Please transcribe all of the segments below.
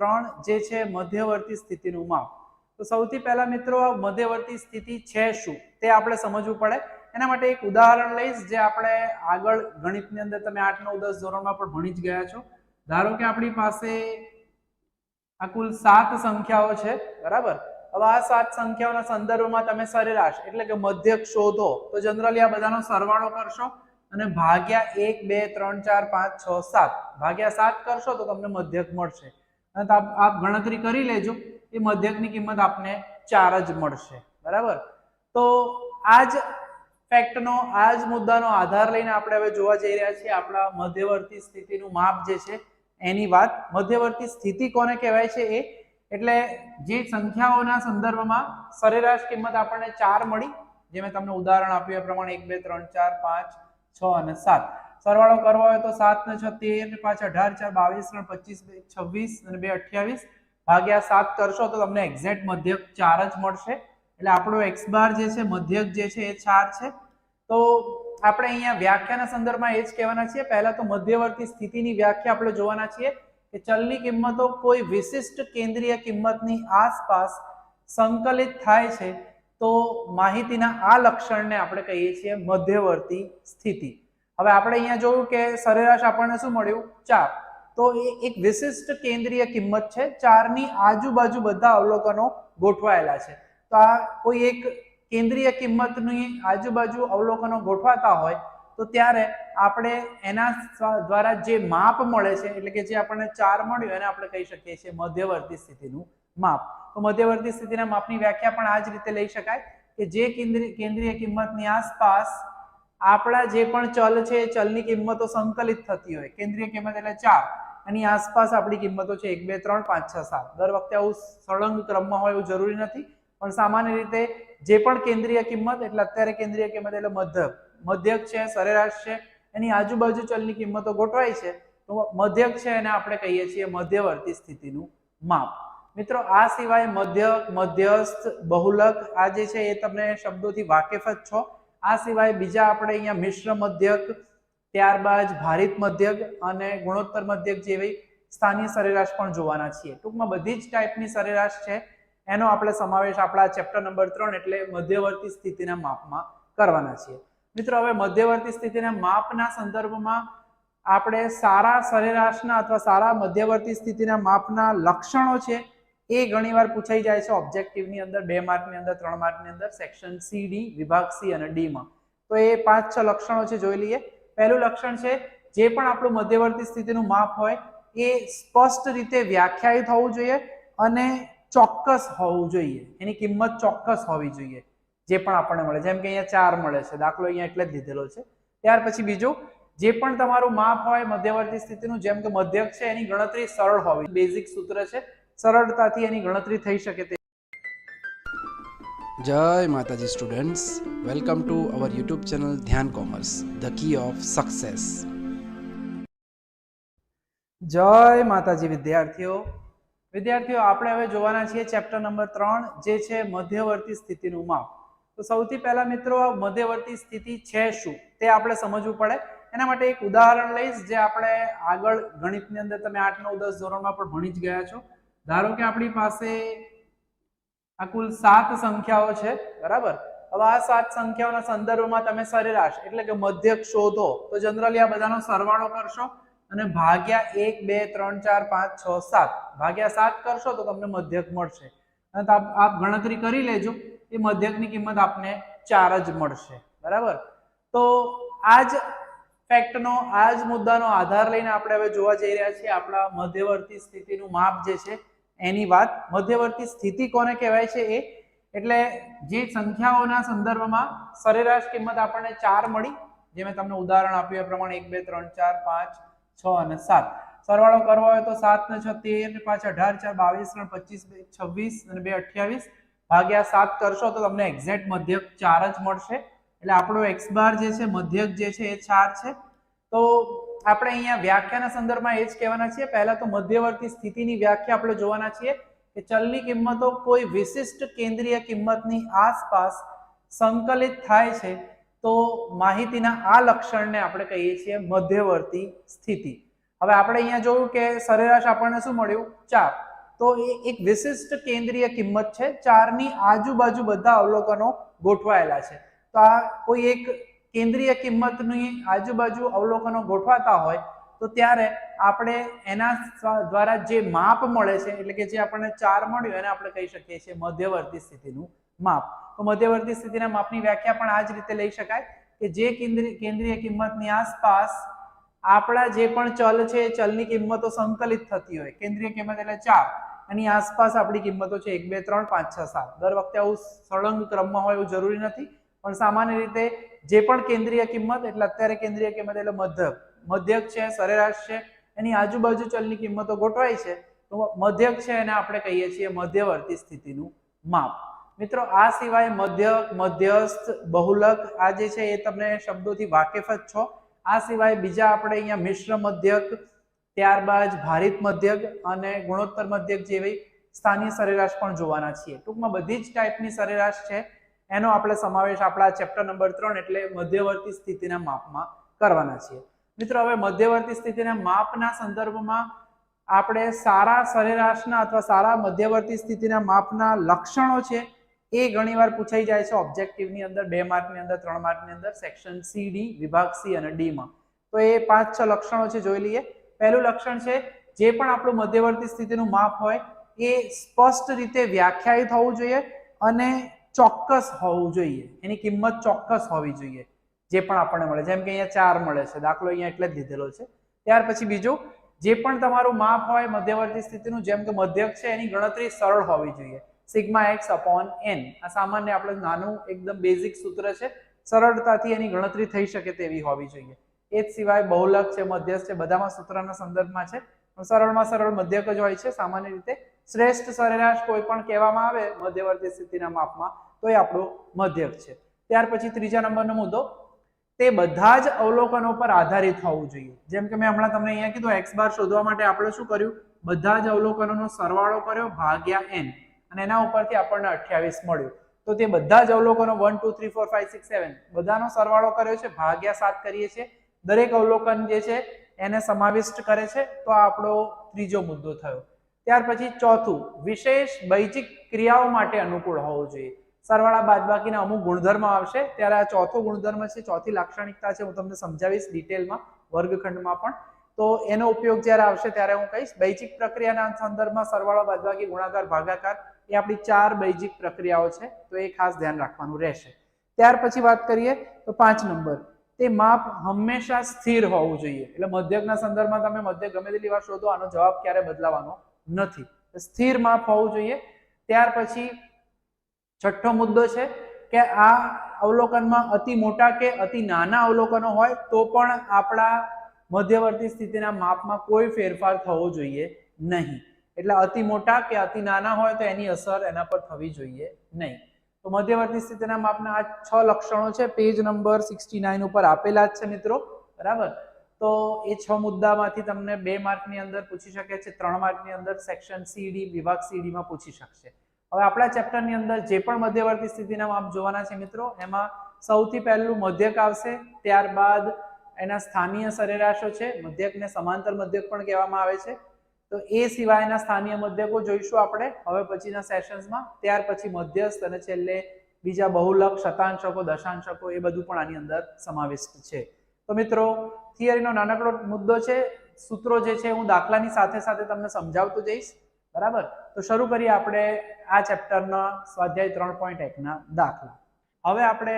3 જે છે મધ્યવર્તી સ્થિતિનું માપ। તો સૌથી પહેલા મિત્રો મધ્યવર્તી સ્થિતિ છે શું તે આપણે સમજવું પડે। એના માટે એક ઉદાહરણ લઈશ જે આપણે આગળ ગણિતની અંદર તમે 8 9 10 ધોરણમાં પણ ભણી જ ગયા છો। ધારો કે આપણી પાસે આ કુલ 7 સંખ્યાઓ છે, બરાબર। હવે આ 7 સંખ્યાઓના સંદર્ભમાં તમે સરેરાશ એટલે કે મધ્યક શોધો તો જનરલી આ બધાનો સરવાળો કરશો અને ભાગ્યા 1 2 3 4 5 6 7 ભાગ્યા 7 કરશો તો તમને મધ્યક મળશે। અને આપ ગણતરી કરી લેજો, એ મધ્યકની કિંમત આપને 4 જ મળશે, બરાબર। તો આ જ ફેક્ટનો આ જ મુદ્દાનો આધાર લઈને આપણે હવે જોવા જઈ રહ્યા છીએ આપણા મધ્યવર્તી સ્થિતિનું માપ જે છે એની વાત। મધ્યવર્તી સ્થિતિ કોને કહેવાય છે? એ એટલે જે સંખ્યાઓના સંદર્ભમાં સરેરાશ કિંમત આપણને 4 મળી, જે મેં તમને ઉદાહરણ આપ્યું એ પ્રમાણે 1 2 3 4 5 6 અને 7 સરવાળો કરવો હોય તો 7 ને 6 13 5 18 4 22 3 25 26 અને 2 28 ભાગ્યા 7 કરશો તો તમને એક્ઝેક્ટ મધ્યક 4 જ મળશે। એટલે આપણો x બાર જે છે મધ્યક જે છે એ 4 છે। તો આપણે અહીંયા વ્યાખ્યાના સંદર્ભમાં એ જ કહેવાના છીએ। પહેલા તો મધ્યવર્તી સ્થિતિની વ્યાખ્યા આપણે જોવાના છીએ કે ચલની કિંમતો કોઈ વિશિષ્ટ કેન્દ્રીય કિંમતની આસપાસ સંકલિત થાય છે તો માહિતીના આ લક્ષણને આપણે કહીએ છીએ મધ્યવર્તી સ્થિતિ। હવે આપણે અહીંયા જોયું કે સરેરાશ આપણને શું મળ્યું? 4। તો એ એક વિશિષ્ટ કેન્દ્રીય કિંમત છે, 4 ની આજુબાજુ બધા અવલોકનો ગોઠવાયેલા છે। તો આ કોઈ એક કેન્દ્રીય કિંમતની આજુબાજુ અવલોકનો ગોઠવાતા હોય તો ત્યારે આપણે એના દ્વારા જે માપ મળે છે એટલે કે જે આપણને 4 મળ્યું એને આપણે કહી શકીએ છીએ મધ્યવર્તી સ્થિતિનું માપ। તો મધ્યવર્તી સ્થિતિના માપની વ્યાખ્યા પણ આ જ રીતે લઈ શકાય કે જે કેન્દ્રીય કિંમતની આસપાસ આપણા જે પણ ચલ છે એ ચલની કિંમતો સંકલિત થતી હોય। કેન્દ્રીય કિંમત એટલે 4, એની આસપાસ આપણી કિંમતો છે 1 2 3 5 6 7। દર વખતે આવું સળંગ ક્રમમાં હોય એવું જરૂરી નથી, પણ સામાન્ય રીતે જે પણ કેન્દ્રીય કિંમત એટલે અત્યારે કેન્દ્રીય કિંમત એટલે મધ્યક છે, સરેરાશ છે, એની આજુબાજુ ચલની કિંમતો ગોઠવાય છે તો મધ્યક છે એને આપણે કહીએ છીએ મધ્યવર્તી સ્થિતિનું માપ। મિત્રો આ સિવાય મધ્યક, મધ્યસ્થ, બહુલક આ જે છે એ તમને શબ્દોથી વાકેફ જ છો। આ સિવાય બીજા આપણે અહીંયા મિશ્ર મધ્યક, ત્યારબાદ ભારિત મધ્યક અને ગુણોત્તર મધ્યક જેવી સ્થાનીય સરેરાશ પણ જોવાના છીએ। ટૂંકમાં બધી જ ટાઈપની સરેરાશ છે એનો આપણે સમાવેશ આપણા ચેપ્ટર નંબર 3 એટલે મધ્યવર્તી સ્થિતિના માપમાં કરવાના છીએ। મિત્રો હવે મધ્યવર્તી સ્થિતિના માપના સંદર્ભમાં આપણે સારા સરેરાશના અથવા સારા મધ્યવર્તી સ્થિતિના માપના લક્ષણો છે એ ઘણીવાર પૂછાઈ જાય છે ઓબ્જેક્ટિવની અંદર, 2 માર્કની અંદર, 3 માર્કની અંદર, સેક્શન સી ડી, વિભાગ સી અને ડી માં। તો એ 5-6 લક્ષણો છે, જોઈ લઈએ। પહેલું લક્ષણ છે જે પણ આપણું મધ્યવર્તી સ્થિતિનું માપ હોય એ સ્પષ્ટ રીતે વ્યાખ્યાયિત હોવું જોઈએ અને ચોક્કસ હોવું જોઈએ, એની કિંમત ચોક્કસ હોવી જોઈએ જે પણ આપણને મળે। જેમ કે અહીંયા 4 મળે છે, દાખલો અહીંયા એટલે જ લીધેલો છે। ત્યાર પછી બીજું, જે પણ તમારું માપ હોય મધ્યવર્તી સ્થિતિનું, જેમ કે મધ્યક છે એની ગણતરી સરળ હોવી, બેઝિક સૂત્ર છે, સરળતાથી એની ગણતરી થઈ શકે તે। જય માતાજી students, welcome to our YouTube channel Dhyan commerce, the key of success. જય માતાજી વિદ્યાર્થીઓ। આપણે હવે જોવાના છીએ ચેપ્ટર નંબર 3 જે છે મધ્યવર્તી સ્થિતિનું માપ। તો સૌથી પહેલા મિત્રો મધ્યવર્તી સ્થિતિ છે શું તે આપણે સમજવું પડે। એના માટે એક ઉદાહરણ લઈશ જે આપણે આગળ ગણિતની અંદર તમે 8 9 10 ધોરણમાં પણ ભણી જ ગયા છો। ધારો કે આપણી પાસે આ કુલ 7 સંખ્યાઓ છે, બરાબર। હવે આ 7 સંખ્યાઓના સંદર્ભમાં તમે સરેરાશ એટલે કે મધ્યક શોધો તો જનરલી આ બધાનો સરવાળો કરશો અને ભાગ્યા 1 2 3 4 5 6 7 ભાગ્યા 7 કરશો તો તમને મધ્યક મળશે। અને આપ ગણતરી કરી લેજો, એ મધ્યકની કિંમત આપને 4 જ મળશે, બરાબર। તો આ જ ફેક્ટનો આ જ મુદ્દાનો આધાર લઈને આપણે હવે જોવા જઈ રહ્યા છીએ આપણા મધ્યવર્તી સ્થિતિનું માપ જે છે એની વાત। મધ્યવર્તી સ્થિતિ કોને કહેવાય છે? એ એટલે જે સંખ્યાઓના સંદર્ભમાં સરેરાશ કિંમત આપણને 4 મળી, જે મેં તમને ઉદાહરણ આપ્યું એ પ્રમાણે 1 2 3 4 5 6 અને 7 સરવાળો કરવો હોય તો 7 ને 6 13 5 18 4 22 3 25 26 અને 2 28 ભાગ્યા 7 કરશો તો તમને એક્ઝેક્ટ મધ્યક 4 જ મળશે। એટલે આપણો x બાર જે છે મધ્યક જે છે એ 4 છે। તો આપણે અહીંયા વ્યાખ્યાના સંદર્ભમાં એ જ કહેવાના છીએ। પહેલા તો મધ્યવર્તી સ્થિતિની વ્યાખ્યા આપણે જોવાના છીએ કે ચલની કિંમતો કોઈ વિશિષ્ટ કેન્દ્રીય કિંમતની આસપાસ સંકલિત થાય છે તો માહિતીના આ લક્ષણને આપણે કહીએ છીએ મધ્યવર્તી સ્થિતિ। હવે આપણે અહીંયા જોયું કે સરેરાશ આપણને શું મળ્યું? 4। તો એ એક વિશિષ્ટ કેન્દ્રીય કિંમત છે, 4 ની આજુબાજુ બધા અવલોકનો ગોઠવાયેલા છે. તો આ કોઈ એક કેન્દ્રીય કિંમતની આજુબાજુ અવલોકનો ગોઠવાતા હોય તો ત્યારે આપણે એના દ્વારા જે માપ મળે છે, એટલે કે જે આપણને 4 મળ્યું એને આપણે કહી શકીએ છીએ મધ્યવર્તી સ્થિતિનું માપ. તો મધ્યવર્તી સ્થિતિના માપની વ્યાખ્યા પણ આ જ રીતે લઈ શકાય કે જે કેન્દ્રીય કિંમતની આસપાસ આપણા જે પણ ચલ છે એ ચલની કિંમતો સંકલિત થતી હોય. કેન્દ્રીય કિંમત એટલે 4, એની આસપાસ આપણી કિંમતો છે 1 2 3 5 6 7. દર વખતે આવું સળંગ ક્રમમાં હોય એવું જરૂરી નથી, પણ સામાન્ય રીતે જે પણ કેન્દ્રીય કિંમત એટલે અત્યારે કેન્દ્રીય કિંમત એટલે મધ્યક છે, સરેરાશ છે, એની આજુબાજુ ચલની કિંમતો ગોઠવાય છે તો મધ્યક છે એને આપણે કહીએ છીએ મધ્યવર્તી સ્થિતિનું માપ. મિત્રો આ સિવાય મધ્યક, મધ્યસ્થ, બહુલક આ જે છે એ તમને શબ્દોથી વાકેફ જ છો. આ સિવાય બીજા આપણે અહીંયા મિશ્ર મધ્યક, ત્યારબાદ ભારિત મધ્યક અને ગુણોત્તર મધ્યક જેવી સ્થાનીય સરેરાશ પણ જોવાના છીએ. ટૂંકમાં બધી જ ટાઈપની સરેરાશ છે એનો આપણે સમાવેશ આપણા ચેપ્ટર નંબર 3 એટલે મધ્યવર્તી સ્થિતિના માપમાં કરવાના છીએ. મિત્રો હવે મધ્યવર્તી સ્થિતિના માપના સંદર્ભમાં આપણે સારા સરેરાશના અથવા સારા મધ્યવર્તી સ્થિતિના માપના લક્ષણો છે એ ઘણીવાર પૂછાઈ જાય છે ઓબ્જેક્ટિવની અંદર, 2 માર્કની અંદર, 3 માર્કની અંદર, સેક્શન સી, ડી, વિભાગ સી અને ડી માં. તો એ 5-6 લક્ષણો છે, જોઈ લઈએ. પહેલું લક્ષણ છે જે પણ આપણું મધ્યવર્તી સ્થિતિનું માપ હોય એ સ્પષ્ટ રીતે વ્યાખ્યાયિત હોવું જોઈએ અને ચોક્કસ હોવું જોઈએ. એની કિંમત ચોક્કસ હોવી જોઈએ જે પણ આપણને મળે. જેમ કે અહીંયા 4 મળે છે, દાખલો અહીંયા એટલે જ દીધેલો છે. ત્યાર પછી બીજું, જે પણ તમારું માપ હોય મધ્યવર્તી સ્થિતિનું, જેમ કે મધ્યક છે, એની ગણતરી સરળ હોવી જોઈએ. સિગ્મા એક્સ અપોન એન આ સામાન્ય આપણે નાનું એકદમ બેઝિક સૂત્ર છે, સરળતાથી એની ગણતરી થઈ શકે તેવી હોવી જોઈએ. એ જ સિવાય બહુલક છે, મધ્યસ્થ છે, બધામાં સૂત્રના સંદર્ભમાં છે, પણ સરળમાં સરળ મધ્યક જ હોય છે સામાન્ય રીતે. શ્રેષ્ઠ સરેરાશ કોઈ પણ કહેવામાં આવે મધ્યવર્તી સ્થિતિના માપમાં તો એ આપણું મધ્યક છે. ત્યાર પછી ત્રીજા નંબરનો મુદ્દો, તે બધા જ અવલોકનો પર આધારિત હોવું જોઈએ. જેમ કે મેં હમણાં તમને અહીંયા કીધું x બાર શોધવા માટે આપણે શું કર્યું, બધા જ અવલોકનોનો સરવાળો કર્યો ભાગ્યા n અને એના ઉપરથી આપણને 28 મળ્યું. તો તે બધા જ અવલોકનો 1 2 3 4 5 6 7 બધાનો સરવાળો કર્યો છે, ભાગ્યા 7 કરીએ છીએ, દરેક અવલોકન જે છે એને સમાવિષ્ટ કરે છે. તો આ આપણો ત્રીજો મુદ્દો થયો. ત્યાર પછી ચોથું, વિશેષ બૈજિક ક્રિયાઓ માટે અનુકૂળ હોવું જોઈએ. સરવાળા બાદબાકીના અમુક ગુણધર્મ આવશે ત્યારે આ ચોથો ગુણધર્મ છે, ચોથી લાક્ષણિકતા છે, હું તમને સમજાવીશ ડિટેલમાં વર્ગખંડમાં પણ. તો એનો ઉપયોગ જ્યારે આવશે ત્યારે હું કહીશ. બૈજિક પ્રક્રિયાના સંદર્ભમાં સરવાળો બાદબાકી ગુણાકાર ભાગાકાર એ આપણી 4 બૈજિક પ્રક્રિયાઓ છે, તો એ ખાસ ધ્યાન રાખવાનું રહેશે. ત્યાર પછી વાત કરીએ તો 5 નંબર, તે માપ હંમેશા સ્થિર હોવું જોઈએ. એટલે મધ્યકના સંદર્ભમાં તમે મધ્યક ગમે તેટલી વાર શોધો, આનો જવાબ ક્યારે બદલાવાનો નથી. સ્થિર માપ હોવું જોઈએ. ત્યાર પછી છઠ્ઠો મુદ્દો છે કે આ અવલોકનમાં અતિ મોટા કે અતિ નાના અવલોકનો હોય તો પણ આપણા મધ્યવર્તી સ્થિતિના માપમાં કોઈ ફેરફાર થવો જોઈએ નહીં. એટલે અતિ મોટા કે અતિ નાના હોય તો એની અસર એના પર થવી જોઈએ નહીં. તો મધ્યવર્તી સ્થિતિના માપના આ 6 લક્ષણો છે, પેજ નંબર 69 ઉપર આપેલા જ છે મિત્રો, બરાબર. તો એ 6 મુદ્દામાંથી તમને 2 માર્કની અંદર પૂછી શકે છે, 3 માર્કની અંદર સેક્શન સી, ડી, વિભાગ સી, ડી માં પૂછી શકશે. હવે આપણા ચેપ્ટરની અંદર જે પણ મધ્યવર્તી સ્થિતિના માપ જોવાના છે મિત્રો, એમાં સૌથી પહેલું મધ્યક આવશે, ત્યારબાદ એના સ્થાનીય સરેરાશો છે, મધ્યકને સમાંતર મધ્યક પણ કહેવામાં આવે છે. તો એ સિવાયના સ્થાનીય મધ્યકો જોઈશું આપણે હવે પછીના સેશન્સમાં. ત્યાર પછી મધ્યસ્થ અને છેલ્લે બીજા બહુલક, શતાંશકો, દશાંશકો એ બધું પણ આની અંદર સમાવિષ્ટ છે. તો મિત્રો થિયરીનો નાનકડો મુદ્દો છે, સૂત્રો જે છે હું દાખલાની સાથે સાથે તમને સમજાવતો જઈશ, બરાબર. તો શરૂ કરીએ આપણે આ ચેપ્ટરના સ્વાધ્યાય 3.1 ના દાખલા. હવે આપણે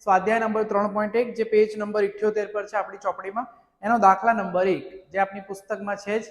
સ્વાધ્યાય નંબર 3.1 જે પેજ નંબર 78 પર છે આપણી ચોપડીમાં, એનો દાખલા નંબર 1 જે આપણી પુસ્તકમાં છે જ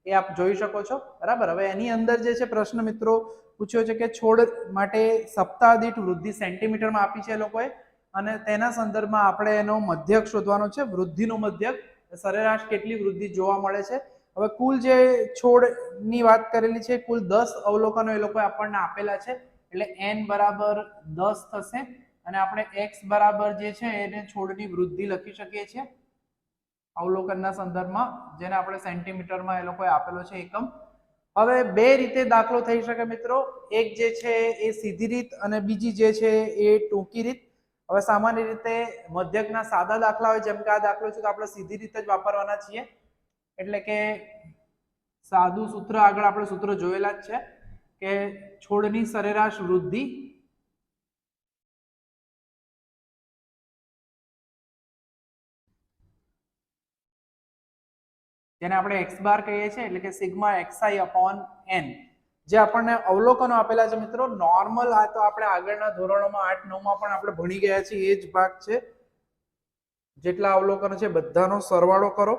એ આપ જોઈ શકો છો, બરાબર. હવે એની અંદર જે છે પ્રશ્ન મિત્રો પૂછ્યો છે કે છોડ માટે સપ્તાહ દીઠ વૃદ્ધિ સેન્ટીમીટરમાં આપી છે એ લોકોએ, અને તેના સંદર્ભમાં આપણે એનો મધ્યક શોધવાનો છે, વૃદ્ધિનો મધ્યક, સરેરાશ કેટલી વૃદ્ધિ જોવા મળે છે. હવે કુલ જે છોડની વાત કરેલી છે, કુલ 10 અવલોકનો એ લોકોએ આપણને આપેલા છે, એટલે n બરાબર 10 થશે અને આપણે x બરાબર જે છે એને છોડની વૃદ્ધિ લખી શકીએ છીએ અવલોકનના સંદર્ભમાં, જેને આપણે સેન્ટીમીટરમાં એ લોકોએ આપેલો છે એકમ. હવે બે રીતે દાખલો થઈ શકે મિત્રો, એક જે છે એ સીધી રીત અને બીજી જે છે એ ટૂંકી રીત. હવે સામાન્ય રીતે મધ્યકના સાદા દાખલા હોય, જેમ કે આ દાખલો છે, તો આપણે સીધી રીતે જ વાપરવાના છીએ. એટલે કે સાદું સૂત્ર આગળ આપણે સૂત્ર જોયેલા જ છે કે છોડની સરેરાશ વૃદ્ધિ જેને આપણે x બાર કહીએ છીએ એટલે કે સિગ્મા xi અપોન n જે આપણને અવલોકનો આપેલા છે મિત્રો નોર્મલ આ તો આપણે આગળના ધોરણોમાં 8 9 માં પણ આપણે ભણી ગયા છીએ એ જ ભાગ છે જેટલા અવલોકનો છે બધાનો સરવાળો કરો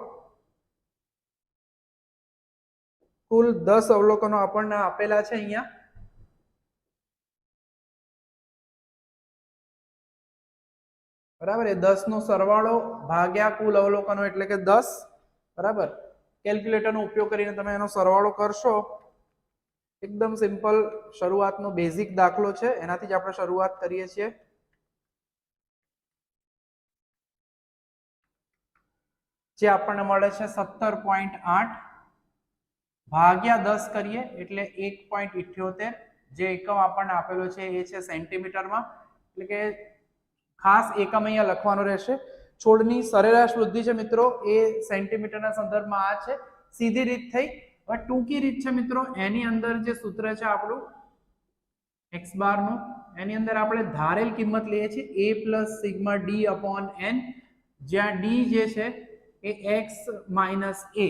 કુલ 10 અવલોકનો આપણને આપેલા છે અહીંયા બરાબર એ 10 નો સરવાળો ભાગ્યા કુલ અવલોકનો એટલે કે 10 બરાબર કેલ્ક્યુલેટરનો ઉપયોગ કરીને તમે એનો સરવાળો કરશો એકદમ સિમ્પલ શરૂઆતનો બેઝિક દાખલો છે એનાથી જ આપણે શરૂઆત કરીએ છીએ જે આપણને મળે છે 17.8 ભાગ્યા 10 કરીએ એટલે 1.78 જે એકમ આપણને આપેલો છે એ છે સેન્ટીમીટરમાં એટલે કે ખાસ એકમ અહીંયા લખવાનો રહેશે છોડની સરેરાશ વૃદ્ધિ છે મિત્રો એ સેન્ટીમીટરના સંદર્ભમાં આ છે સીધી રીત થઈ હવે ટૂંકી રીત છે મિત્રો એની અંદર જે સૂત્ર છે આપણું x બાર નું એની અંદર આપણે ધારેલ કિંમત લઈએ છીએ a plus sigma d upon n જ્યાં d જે છે એ x માઇનસ a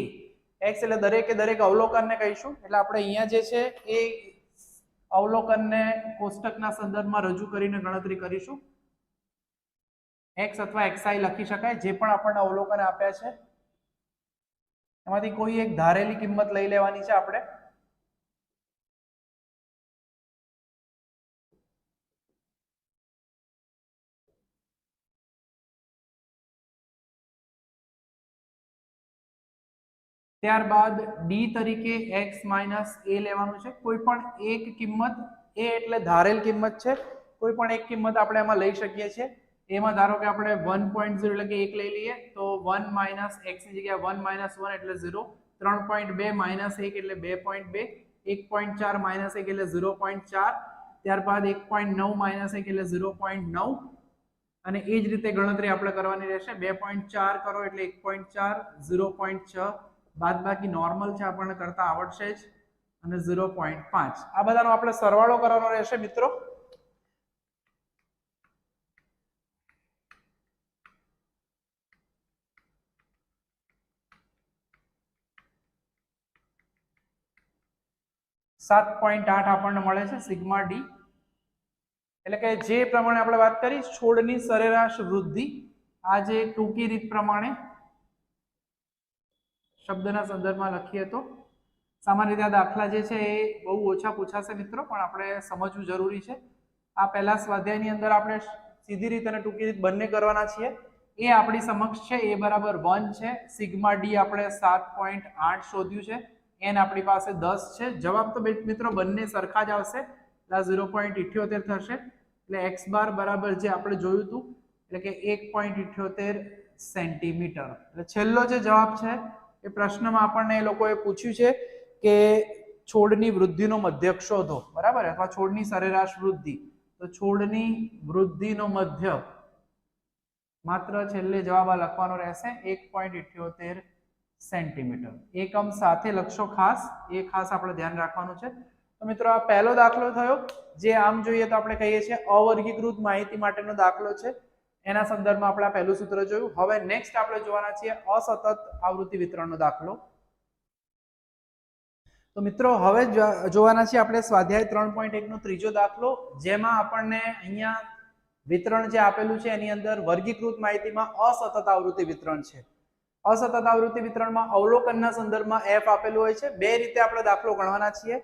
x એટલે દરેક અવલોકનને કહીશું એટલે આપણે અહીંયા જે છે એ અવલોકનને કોષ્ટકના સંદર્ભમાં રજૂ કરીને ગણતરી કરીશું x અથવા xi લખી શકાય જે પણ આપણને અવલોકન આપ્યા છે એમાંથી કોઈ એક ધારેલી કિંમત લઈ લેવાની છે આપણે ત્યારબાદ d તરીકે x માઇનસ a લેવાનું છે કોઈ પણ એક કિંમત a એટલે ધારેલ કિંમત છે કોઈ પણ એક કિંમત આપણે એમાં લઈ શકીએ છીએ એમાં ધારો કે આપણે 1.0 એટલે કે 1 લઈ લઈએ તો 1 માઇનસ x ની જગ્યાએ 1 માઇનસ 1 એટલે 0 3.2 માઇનસ 1 એટલે 2.2 1.4 માઇનસ 1 એટલે 0.4 ત્યારબાદ 1.9 માઇનસ 1 એટલે 0.9 અને એ જ રીતે ગણતરી આપણે કરવાની રહેશે 2.4 કરો એટલે 1.4 0.6 બાદબાકી નોર્મલ છે આપણને કરતા આવડશે જ અને 0.5 આ બધાનો આપણે સરવાળો કરવાનો રહેશે મિત્રો .8 આપણને મળે છે સિગ્મા ડી એટલે કે જે પ્રમાણે આપણે વાત કરી છોડની સરેરાશ વૃદ્ધિ આ જે ટૂંકી રીત પ્રમાણે શબ્દના સંદર્ભમાં લખીએ તો સામાન્ય રીતે આ દાખલા જે છે એ બહુ ઓછા પૂછાશે મિત્રો પણ આપણે સમજવું જરૂરી છે આ પહેલા સ્વાધ્યાયની અંદર આપણે સીધી રીત અને ટૂંકી રીત બંને કરવાના છીએ એ આપણી સમક્ષ છે એ બરાબર 1 છે સિગ્મા ડી આપણે 7.8 શોધ્યું છે n આપણી પાસે 10 છે જવાબ તો મિત્રો બંને સરખા જ આવશે એટલે 0.78 થશે એટલે x બાર બરાબર જે આપણે જોયું હતું એટલે કે 1.78 સેન્ટીમીટર એટલે છેલ્લો જે જવાબ છે એ પ્રશ્નમાં આપણને એ લોકોએ પૂછ્યું છે કે છોડની વૃદ્ધિનો મધ્યક શોધો બરાબર અથવા છોડની સરેરાશ વૃદ્ધિ તો છોડની વૃદ્ધિનો મધ્યક માત્ર છેલ્લે જવાબ આ લખવાનો રહેશે 1.78 સેન્ટીમીટર એકમ સાથે લખશો ખાસ એ ખાસ આપણે ધ્યાન રાખવાનું છે તો મિત્રો આ પહેલો દાખલો થયો જે આમ જોઈએ તો આપણે કહીએ છીએ અવર્ગીકૃત માહિતી માટેનો દાખલો છે એના સંદર્ભમાં આપણે આ પહેલું સૂત્ર જોયું હવે નેક્સ્ટ આપણે જોવાના છીએ અસતત આવૃત્તિ વિતરણનો દાખલો તો મિત્રો હવે જોવાના છીએ આપણે સ્વાધ્યાય 3.1 નો ત્રીજો દાખલો જેમાં આપણને અહીંયા વિતરણ જે આપેલું છે એની અંદર વર્ગીકૃત માહિતીમાં અસતત આવૃત્તિ વિતરણ છે અસતત આવૃત્તિ વિતરણમાં અવલોકનના સંદર્ભમાં f આપેલું હોય છે બે રીતે આપણે દાખલો ગણવાના છીએ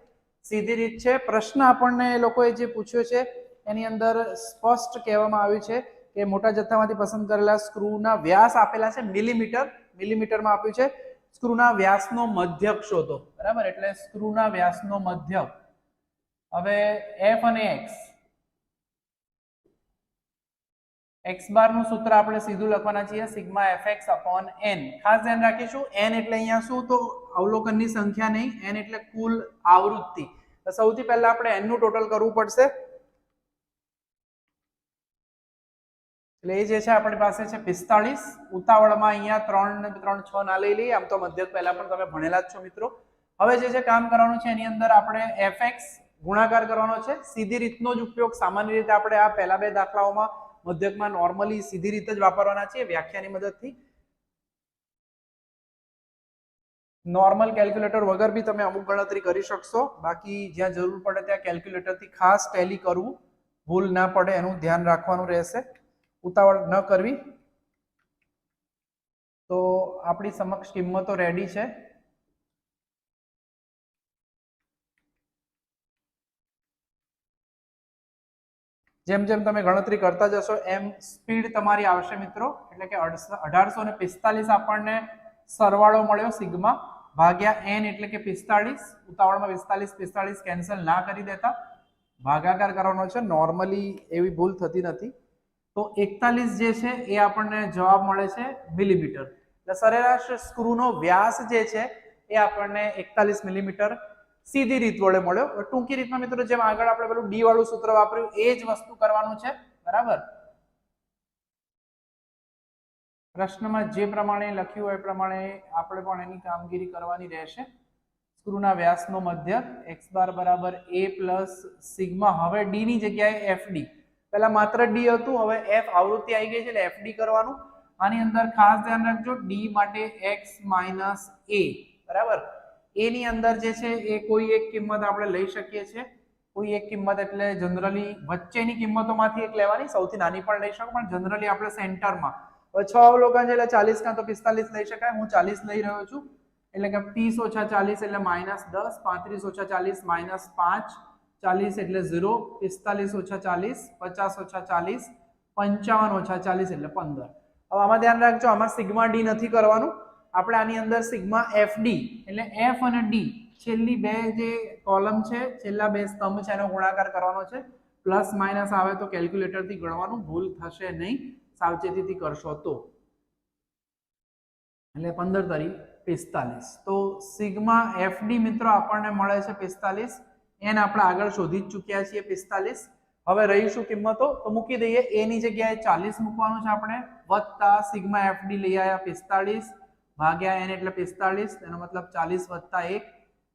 સીધી રીત છે પ્રશ્ન આપણને એ લોકોએ જે પૂછ્યો છે એની અંદર સ્પષ્ટ કહેવામાં આવ્યું છે કે મોટા જથ્થામાંથી પસંદ કરેલા સ્ક્રૂના વ્યાસ આપેલા છે મિલીમીટરમાં આપ્યું છે સ્ક્રૂના વ્યાસનો મધ્યક શોધો બરાબર એટલે સ્ક્રૂના વ્યાસનો મધ્યક હવે f અને x બાર નું સૂત્ર આપણે સીધું લખવાના છીએ સિગ્મા fx અપોન n ખાસ ધ્યાન રાખીશું n એટલે અહીંયા શું તો અવલોકનની સંખ્યા નહીં n એટલે કુલ આવૃત્તિ તો સૌથી પહેલા આપણે n નું ટોટલ કરવું પડશે એટલે એ જે છે આપણી પાસે છે 45 ઉતાવળમાં અહીંયા 3 ને 3 6 ના લઈ લઈએ આમ તો મધ્યક પહેલા પણ તમે ભણેલા જ છો મિત્રો હવે જે કામ કરવાનું છે એની અંદર આપણે fx ગુણાકાર કરવાનો છે. સીધી રીતનો જ ઉપયોગ સામાન્ય રીતે આપણે આ પહેલા બે દાખલાઓમાં મધ્યકમાં નોર્મલી સીધી રીતે જ વાપરવાના છે વ્યાખ્યાની મદદથી. નોર્મલ કેલ્ક્યુલેટર વગર બી તમે અમુક ગણતરી કરી શકશો, બાકી જ્યાં જરૂર પડે ત્યાં કેલ્ક્યુલેટરથી ખાસ ટેલી કરવું, ભૂલ ના પડે એનું ધ્યાન રાખવાનું રહેશે, ઉતાવળ ન કરવી. તો આપણી સમક્ષ કિંમતો રેડી છે. જેમ જેમ તમે ગણતરી કરતા જશો એમ સ્પીડ તમારી આવશે મિત્રો. એટલે કે 1845 આપણને સરવાળો મળ્યો સિગ્મા ભાગ્યા n એટલે કે 45. ઉતાવળમાં 45 કેન્સલ ના કરી દેતા, ભાગાકાર કરવાનો છે. નોર્મલી એવી ભૂલ થતી નથી. તો 41 જે છે એ આપણને જવાબ મળે છે મિલીમીટર. એટલે સરેરાશ સ્ક્રૂનો વ્યાસ જે છે એ આપણને 41 મિલીમીટર સીધી રીત વડે મળ્યો. ટૂંકી રીતમાં મિત્રો જેમ આગળ આપણે પેલું ડી વાળું સૂત્ર વાપર્યું એ જ વસ્તુ કરવાનું છે, બરાબર. પ્રશ્નમાં જે પ્રમાણે લખ્યું હોય એ પ્રમાણે આપણે પણ એની કામગીરી કરવાની રહેશે. સ્ક્રૂના વ્યાસનો મધ્યક x બાર બરાબર a પ્લસ સિગ્મા. હવે ડી ની જગ્યાએ fd, પહેલા માત્ર ડી હતું, હવે f આવૃત્તિ આવી ગઈ છે એટલે fd કરવાનું. આની અંદર ખાસ ધ્યાન રાખજો ડી માટે x માઇનસ a, બરાબર. a ની અંદર જે છે એ કોઈ એક કિંમત આપણે લઈ શકીએ છીએ. કોઈ એક કિંમત એટલે જનરલી વચ્ચેની કિંમતોમાંથી એક લેવાની, સૌથી નાની પણ લઈ શકો, પણ જનરલી આપણે સેન્ટરમાં 6 અવલોકન છે એટલે 40 કાં તો 45 લઈ શકાય. હું 40 લઈ રહ્યો છું. એટલે કે 30 ઓછા 40 એટલે -10, 35 ઓછા 40 -5, 40 એટલે 0, 45 ઓછા 40, 50 ઓછા 40, 55 ઓછા 40 એટલે 15. હવે આમાં ધ્યાન રાખજો, આમાં સિગ્મા ડી નથી કરવાનું. આપણે આની અંદર સિગ્મા fd એટલે f અને d છેલ્લી બે જે કોલમ છે, છેલ્લા બે સ્તંભ છે એનો ગુણાકાર કરવાનો છે. પ્લસ માઇનસ આવે તો કેલ્ક્યુલેટરથી ગણવાનું, ભૂલ થશે નહીં સાવચેતીથી કરશો તો. એટલે 15 તારીખ 45. તો સિગ્મા fd મિત્રો આપણને મળે છે 45. n આપણે આગળ શોધી જ ચૂક્યા છીએ 45. હવે રહીશું કિંમતો તો મૂકી દઈએ. a ની જગ્યાએ 40 મૂકવાનું છે આપણે, વત્તા સિગ્મા fd લઈ આવ્યા 45 ભાગ્યા n એટલે 45, એનો મતલબ 40 વત્તા 1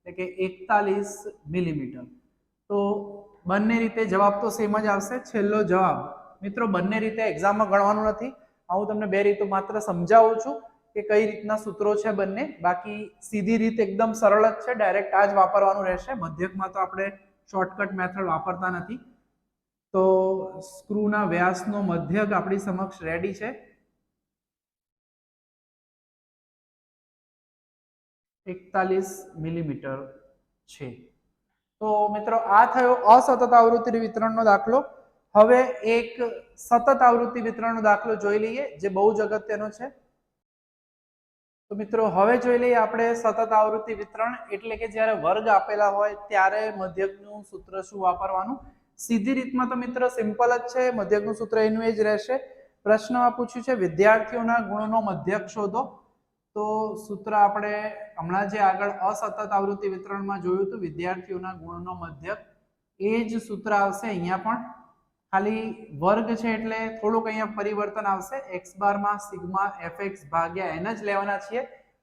એટલે કે 41 મિલીમીટર. તો બંને રીતે જવાબ તો સેમ જ આવશે. છેલ્લો જવાબ મિત્રો બંને રીતે એક્ઝામમાં ગણવાનું નથી, હું તમને બે રીતો માત્ર સમજાવું છું કે કઈ રીતના સૂત્રો છે બંને. બાકી સીધી રીત એકદમ સરળ જ છે, ડાયરેક્ટ આ જ વાપરવાનું રહેશે. મધ્યકમાં તો આપણે શોર્ટકટ મેથડ વાપરતા નથી. તો સ્ક્રૂના વ્યાસનો મધ્યક આપણી સમક્ષ રેડી છે. 41 મિલીમીટર છે. તો મિત્રો આ થયો અસતત આવૃત્તિ વિતરણનો દાખલો. હવે એક સતત આવૃત્તિ વિતરણનો દાખલો જોઈ લઈએ જે બહુ જ અગત્યનો છે. તો મિત્રો હવે જોઈ લઈએ આપણે સતત આવૃત્તિ વિતરણ એટલે કે જ્યારે વર્ગ આપેલા હોય ત્યારે મધ્યકનું સૂત્ર શું વાપરવાનું. સીધી રીતમાં તો મિત્રો સિમ્પલ જ છે, મધ્યકનું સૂત્ર એનું એ જ રહેશે. પ્રશ્નમાં પૂછ્યું છે વિદ્યાર્થીઓના ગુણનો મધ્યક શોધો. તો સૂત્ર આપણે હમણાં જે આગળ અસતત આવૃત્તિ વિતરણમાં જોયું હતું વિદ્યાર્થીઓના ગુણનો મધ્યક, એ જ સૂત્ર આવશે અહીંયા પણ. ખાલી વર્ગ છે એટલે થોડુંક અહીંયા પરિવર્તન આવશે. x બારમાં સિગ્મા fx ભાગ્યા n જ લેવાના છીએ,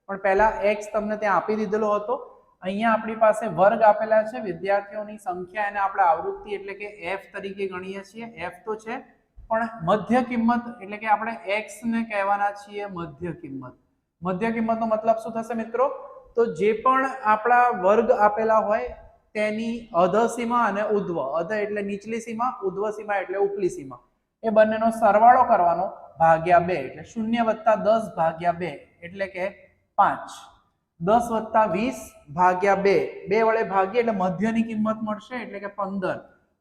પણ પહેલા x તમને ત્યાં આપી દીધેલો હતો. અહીંયા આપણી પાસે વર્ગ આપેલા છે, વિદ્યાર્થીઓની સંખ્યા એને આપણે આવૃત્તિ એટલે કે f તરીકે ગણીએ છીએ. f તો છે પણ મધ્ય કિંમત એટલે કે આપણે x ને કહેવાના છીએ મધ્ય કિંમત. મધ્ય કિંમતનો મતલબ શું થશે મિત્રો? તો જે પણ આપણા વર્ગ આપેલા હોય તેની અધ સીમા અને ઉધ્વ, અધ એટલે નીચલી સીમા, ઉધ્વ સીમા એટલે ઉપલી સીમા, એ બંનેનો સરવાળો કરવાનો ભાગ્યા 2 એટલે 0 વત્તા 10 ભાગ્યા 2 એટલે કે 5, 10 વત્તા 20 ભાગ્યા 2, 2 વડે ભાગીએ એટલે મધ્યની કિંમત મળશે એટલે કે 15.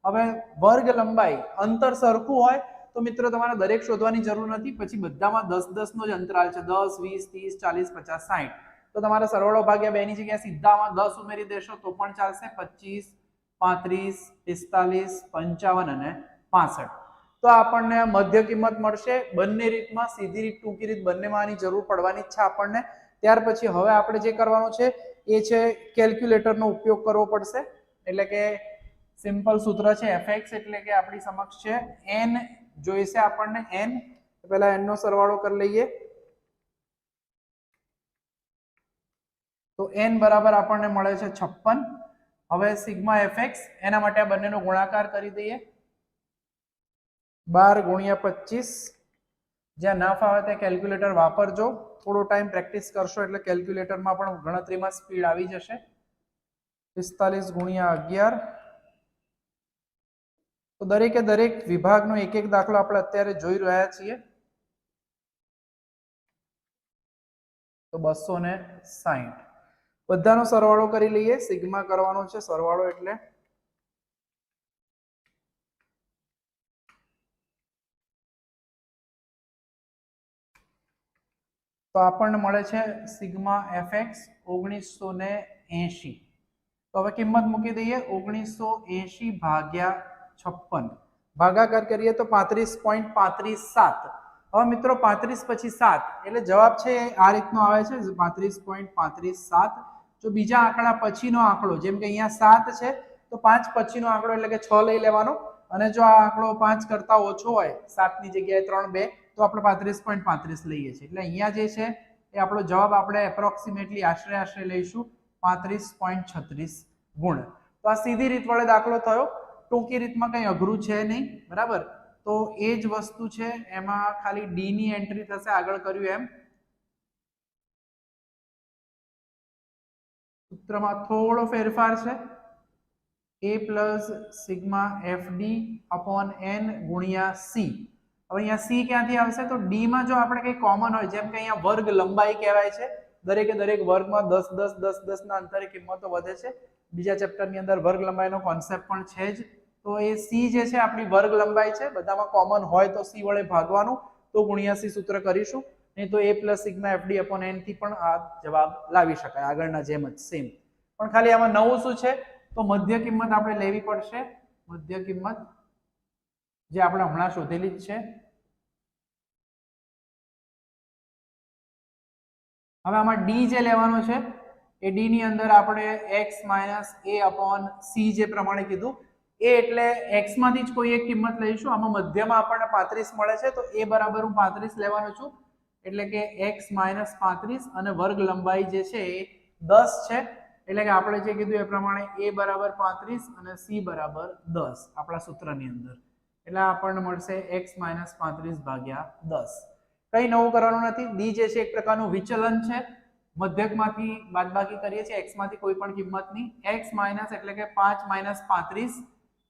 હવે વર્ગ લંબાઈ અંતર સરખું હોય તો મિત્રો તમારે દરેક શોધવાની જરૂર નથી, પછી બધામાં 10-10 નો જ અંતરાલ છે, 10, 20, 30, 40, 50, 60. તો તમારે સરવાળો ભાગ્યા 2 ની જગ્યાએ સીધામાં 10 ઉમેરી દેશો તો પણ ચાલશે. 25, 35, 45, 55 અને 65. તો આપણને મધ્ય કિંમત મળશે. બંને રીતમાં સીધી રીત, ટૂંકી રીત બંનેમાં આની જરૂર પડવાની જ છે આપણને. ત્યાર પછી હવે આપણે જે કરવાનું છે એ છે કેલ્ક્યુલેટરનો ઉપયોગ કરવો પડશે. એટલે કે સિમ્પલ સૂત્ર છે fx એટલે કે આપણી સમક્ષ છે n જોઈશે આપણને. n પહેલા n નો સરવાળો કરી લઈએ. તો તો n બરાબર આપણને મળે છે 56. હવે સિગ્મા fx એના માટે આ બંનેનો ગુણાકાર કરી દઈએ. 12 ગુણ્યા 25. જ્યાં ના ફાવે તે કેલ્ક્યુલેટર વાપરજો. થોડો ટાઈમ પ્રેક્ટિસ કરશો એટલે કેલ્ક્યુલેટરમાં પણ ગણતરીમાં સ્પીડ આવી જશે. 45 ગુણ્યા 11. તો દરેકે દરેક વિભાગનો એક એક દાખલો આપણે અત્યારે જોઈ રહ્યા છીએ. તો 260. બધાનો સરવાળો કરી લઈએ. સિગ્મા કરવાનો છે સરવાળો એટલે તો આપણને મળે છે સિગ્મા fx 1980. તો હવે કિંમત મૂકી દઈએ. 1980 ભાગ્યા 56 ભાગાકાર કરીએ તો 35.357. હવે મિત્રો 35 પછી 7 એટલે જવાબ છે આ રીતનો આવે છે 35.357. જો બીજા આંકડા પછીનો આંકડો જેમ કે અહીંયા 7 છે તો 5 પછીનો આંકડો એટલે કે 6 લઈ લેવાનો. અને જો આ આંકડો 5 કરતા ઓછો હોય 7 ની જગ્યાએ 3 2 તો આપણે 35.35 લઈએ છીએ. એટલે અહીંયા જે છે એ આપણો જવાબ આપણે એપ્રોક્સિમેટલી આશરે લઈશું 35.36 ગુણ. તો આ સીધી રીત વડે દાખલો થયો. ટૂંકી રીતમાં કંઈ અઘરું છે નહીં, બરાબર. તો એ જ વસ્તુ છે, એમાં ખાલી ડી ની એન્ટ્રી થશે આગળ કર્યું એમ. સૂત્રમાં થોડો ફેરફાર છે. a plus sigma fd upon n ગુણ્યા c. હવે અહીંયા c ક્યાંથી આવશે? તો d માં જો આપણે કંઈ કોમન હોય, જેમ કે અહીંયા વર્ગ લંબાઈ કહેવાય છે, દરેકે દરેક વર્ગમાં 10 10 10 10 ના અંતરે કિંમતો વધે છે. બીજા ચેપ્ટરની અંદર વર્ગ લંબાઈનો કોન્સેપ્ટ પણ છે જ. તો એ c જે છે આપણી વર્ગ લંબાઈ છે, બધામાં કોમન હોય તો c વડે ભાગવાનું, તો ગુણ્યા c સૂત્ર કરીશું. નહીં તો a plus sigma fd upon n થી પણ આ જવાબ લાવી શકાય આગળના જેમ જ સેમ. પણ ખાલી આમાં નવું શું છે? તો મધ્ય કિંમત આપણે લેવી પડશે. મધ્ય કિંમત જે આપણે હમણાં શોધેલી જ છે. હવે આમાં ડી જે લેવાનો છે એ ડી ની અંદર આપણે x minus a upon c જે પ્રમાણે કીધું એ એટલે x માંથી જ કોઈ એક કિંમત લઈશું. આમાં મધ્યમાં આપણને 35 મળે છે તો a બરાબર હું 35 લેવાનો છું. એટલે કે x માઇનસ 35 અને વર્ગ લંબાઈ જે છે એ 10 છે. એટલે કે આપણે જે કીધું એ પ્રમાણે a બરાબર 35 અને c બરાબર 10 આપણા સૂત્રની અંદર. એટલે આપણને મળશે x માઇનસ 35 ભાગ્યા 10. કંઈ નવું કરવાનું નથી. ડી જે છે એક પ્રકારનું વિચલન છે. મધ્યકમાંથી બાદબાકી કરીએ છીએ x માંથી કોઈ પણ કિંમતની. x માઇનસ એટલે કે 5 માઇનસ 35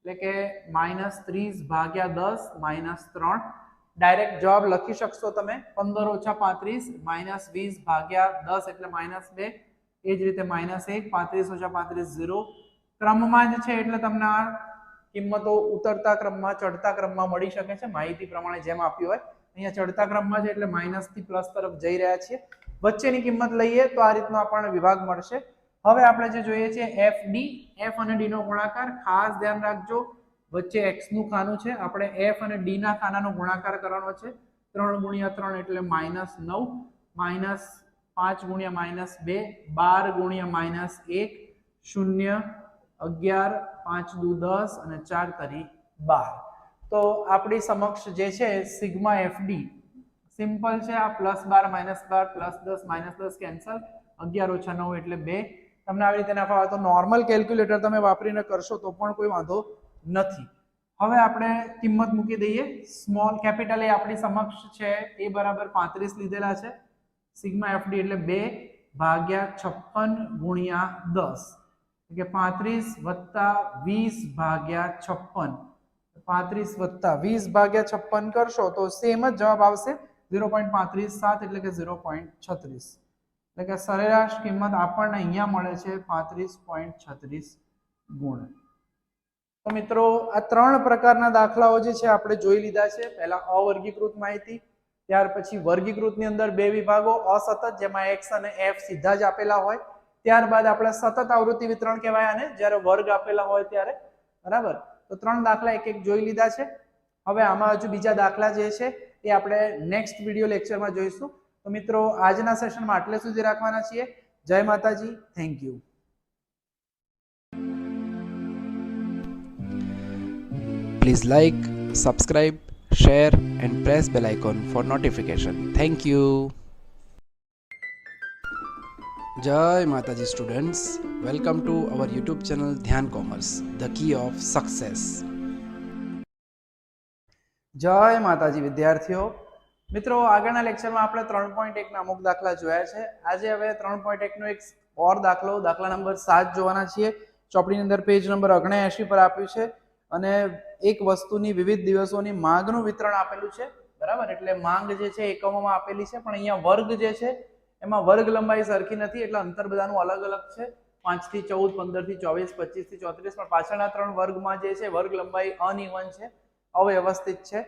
એટલે કે માઇનસ 30 ભાગ્યા 10 માઇનસ 3. ડાયરેક્ટ જવાબ લખી શકશો તમે. 15 ઓછા 35 માઇનસ 20 ભાગ્યા 10 એટલે માઇનસ 2. એ જ રીતે માઇનસ 1. 35 ઓછા 35 0. ક્રમમાં જ છે એટલે તમને આ કિંમતો ઉતરતા ક્રમમાં ચડતા ક્રમમાં મળી શકે છે, માહિતી પ્રમાણે જેમ આપ્યું હોય. અહીંયા ચડતા ક્રમમાં છે એટલે માઇનસ થી પ્લસ તરફ જઈ રહ્યા છીએ. વચ્ચેની કિંમત લઈએ તો આ રીતનો આપણને વિભાગ મળશે. હવે આપણે જે જોઈએ છે fd, f અને d નો ગુણાકાર. ખાસ ધ્યાન રાખજો વચ્ચે x નું ખાનું છે, આપણે f અને d ના ખાનાનો ગુણાકાર કરવાનો છે. 3 ગુણ્યા 3 એટલે માઇનસ 9, માઇનસ 5 ગુણ્યા માઇનસ 2, 12 ગુણ્યા માઇનસ 1, 0, 11, 5 દુ 10 અને 4 તરી 12. તો આપણી સમક્ષ જે છે સિગ્મા fd સિમ્પલ છે. આ plus 12 minus 12 plus 10 minus 10 cancel. 11 ઓછા 9 એટલે 2. તમને આવી રીતે ના ફાવે તો નોર્મલ કેલ્ક્યુલેટર તમે વાપરીને કરશો તો પણ કોઈ વાંધો નથી. હવે આપણે કિંમત મૂકી દઈએ. સ્મોલ કેપિટલ એ આપણી સમક્ષ છે એ બરાબર 35 લીધેલા છે. સિગ્મા fd એટલે 2 ભાગ્યા 56 ગુણ્યા 10 એટલે 35 વત્તા 20 ભાગ્યા 56. 35 વત્તા 20 ભાગ્યા 56 કરશો તો સેમ જ જવાબ આવશે 0.357 એટલે કે 0.36. એટલે કે સરેરાશ કિંમત આપણને અહીંયા મળે છે 35.36 ગુણ. તો મિત્રો આ 3 પ્રકારના દાખલાઓ જે છે આપણે જોઈ લીધા છે. પહેલા અવર્ગીકૃત માહિતી, ત્યાર પછી વર્ગીકૃતની અંદર 2 વિભાગો, અસતત જેમાં x અને f સીધા જ આપેલા હોય, ત્યારબાદ આપણે સતત આવૃત્તિ વિતરણ કહેવાય આને જ્યારે વર્ગ આપેલા હોય ત્યારે, બરાબર. તો 3 દાખલા એક એક જોઈ લીધા છે. હવે આમાં હજુ બીજા દાખલા જે છે એ આપણે નેક્સ્ટ વિડિયો લેક્ચરમાં જોઈશું. તો મિત્રો આજના સેશનમાં આટલે સુધી રાખવાના છીએ. જય માતાજી. Thank you. Please like, subscribe, share and press bell icon for notification. Thank you. જય માતાજી students, welcome to our YouTube channel Dhyan commerce, the key of success. જય માતાજી વિદ્યાર્થીઓ. મિત્રો, આગળના લેક્ચરમાં આપણે 3.1 ના અમુક દાખલા જોયા છે. આજે હવે 3.1 નો એક ઓર દાખલો, દાખલા નંબર 7 જોવાના છીએ. ચોપડીની અંદર પેજ નંબર 79 પર આપ્યું છે અને એક વસ્તુની વિવિધ દિવસોની માંગનું વિતરણ આપેલું છે. બરાબર, એટલે માંગ જે છે એકમોમાં આપેલી છે, પણ અહીંયા વર્ગ જે છે એમાં વર્ગ લંબાઈ સરખી નથી, એટલે અંતર બધાનું અલગ અલગ છે. 5 થી 14, 15 થી 24, 25 થી 34, પણ પાછળના ત્રણ વર્ગમાં જે છે વર્ગ લંબાઈ અનઇવન છે, અવ્યવસ્થિત છે.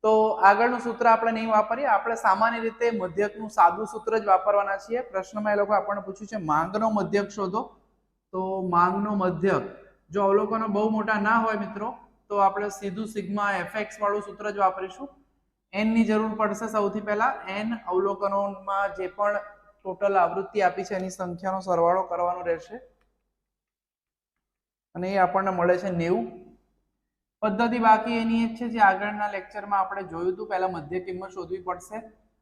તો આગળનું સૂત્ર આપણે નહીં વાપરીએ, આપણે સામાન્ય રીતે મધ્યકનું સાદું સૂત્ર જ વાપરવાના છીએ. પ્રશ્નમાં એ લોકો આપણને પૂછ્યું છે માંગનો મધ્યક શોધો. તો માંગનો મધ્યક જો અવલોકનો બહુ મોટા ના હોય મિત્રો, તો આપણે સીધું સિગ્મા fx વાળું સૂત્ર જ વાપરીશું. n ની જરૂર પડશે. સૌથી પહેલા n અવલોકનોમાં જે પણ ટોટલ આવૃત્તિ આપી છે એની સંખ્યાનો સરવાળો કરવાનો રહેશે અને એ આપણને મળે છે 90. પદ્ધતિ બાકી એની જ છે જે આગળના લેક્ચરમાં આપણે જોયું હતું. પહેલા મધ્ય કિંમત શોધવી પડશે.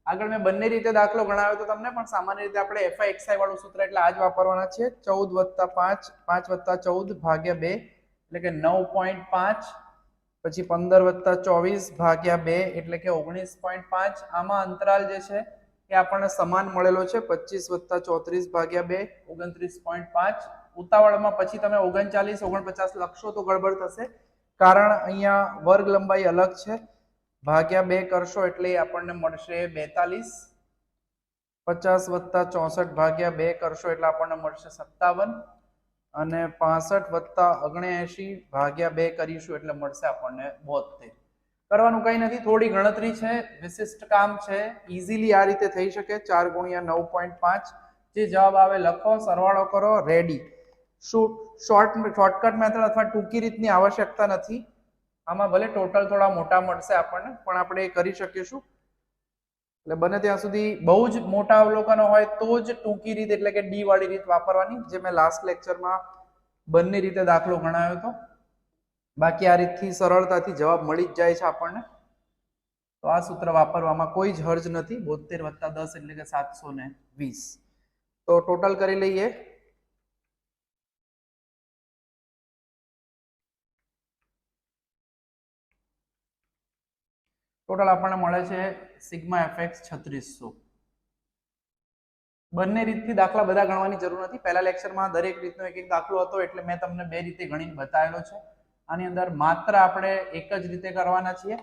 આગળ મેં બંને રીતે દાખલો ગણાવ્યો તો તમને, પણ સામાન્ય રીતે આપણે fi વાળું સૂત્ર એટલે આ જ વાપરવાના છે. 14 + 5, 5 + 14 ભાગ્યા 2 એટલે કે 9.5, પછી 15 + 24 ભાગ્યા 2 એટલે કે 19.5. આમાં અંતરાલ જે છે એ આપણને સમાન મળેલો છે, 25 + 34 ભાગ્યા 2 29.5. ઉતાવળમાં પછી તમે 39 49 લખશો તો ગડબડ થશે, કારણ અહીંયા વર્ગ લંબાઈ અલગ છે. ભાગ્યા 2 કરશો એટલે આપણને મળશે 42. 50 + 64 ભાગ્યા 2 કરશો એટલે આપણને મળશે 57, અને 65 + 79 ભાગ્યા 2 કરીશું એટલે મળશે આપણને 72. કરવાનું કંઈ નથી, થોડી ગણતરી છે, વિશિષ્ટ કામ છે, ઇઝીલી આ રીતે થઈ શકે. 4 × 9.5, જે જવાબ આવે લખો, સરવાળો કરો, રેડી. શોર્ટકટ મેથડ અથવા ટૂંકી રીતની આવશ્યકતા નથી. આમાં ભલે ટોટલ થોડા મોટા મળશે આપણને, પણ આપણે એ કરી શકીશું. એટલે બને ત્યાં સુધી બહુ જ મોટા અવલોકનો હોય તો જ ટૂંકી રીત એટલે કે ડી વાળી રીત વાપરવાની, જે મેં લાસ્ટ લેક્ચરમાં બંને રીતે દાખલો ગણાવ્યો હતો. બાકી આ રીતથી સરળતાથી જવાબ મળી જ જાય છે આપણને. તો આ સૂત્ર વાપરવામાં કોઈ જ હર્જ નથી. 72 + 10 એટલે કે 720. તો ટોટલ કરી લઈએ. ટોટલ આપણને મળે છે સિગ્મા fx 3600. બંને રીતથી દાખલા બધા ગણવાની જરૂર નથી. પહેલા લેક્ચરમાં દરેક રીતનો એક એક દાખલો હતો એટલે મેં તમને બે રીતે ગણીને બતાવેલો છે. આની અંદર માત્ર આપણે એક જ રીતે કરવાના છીએ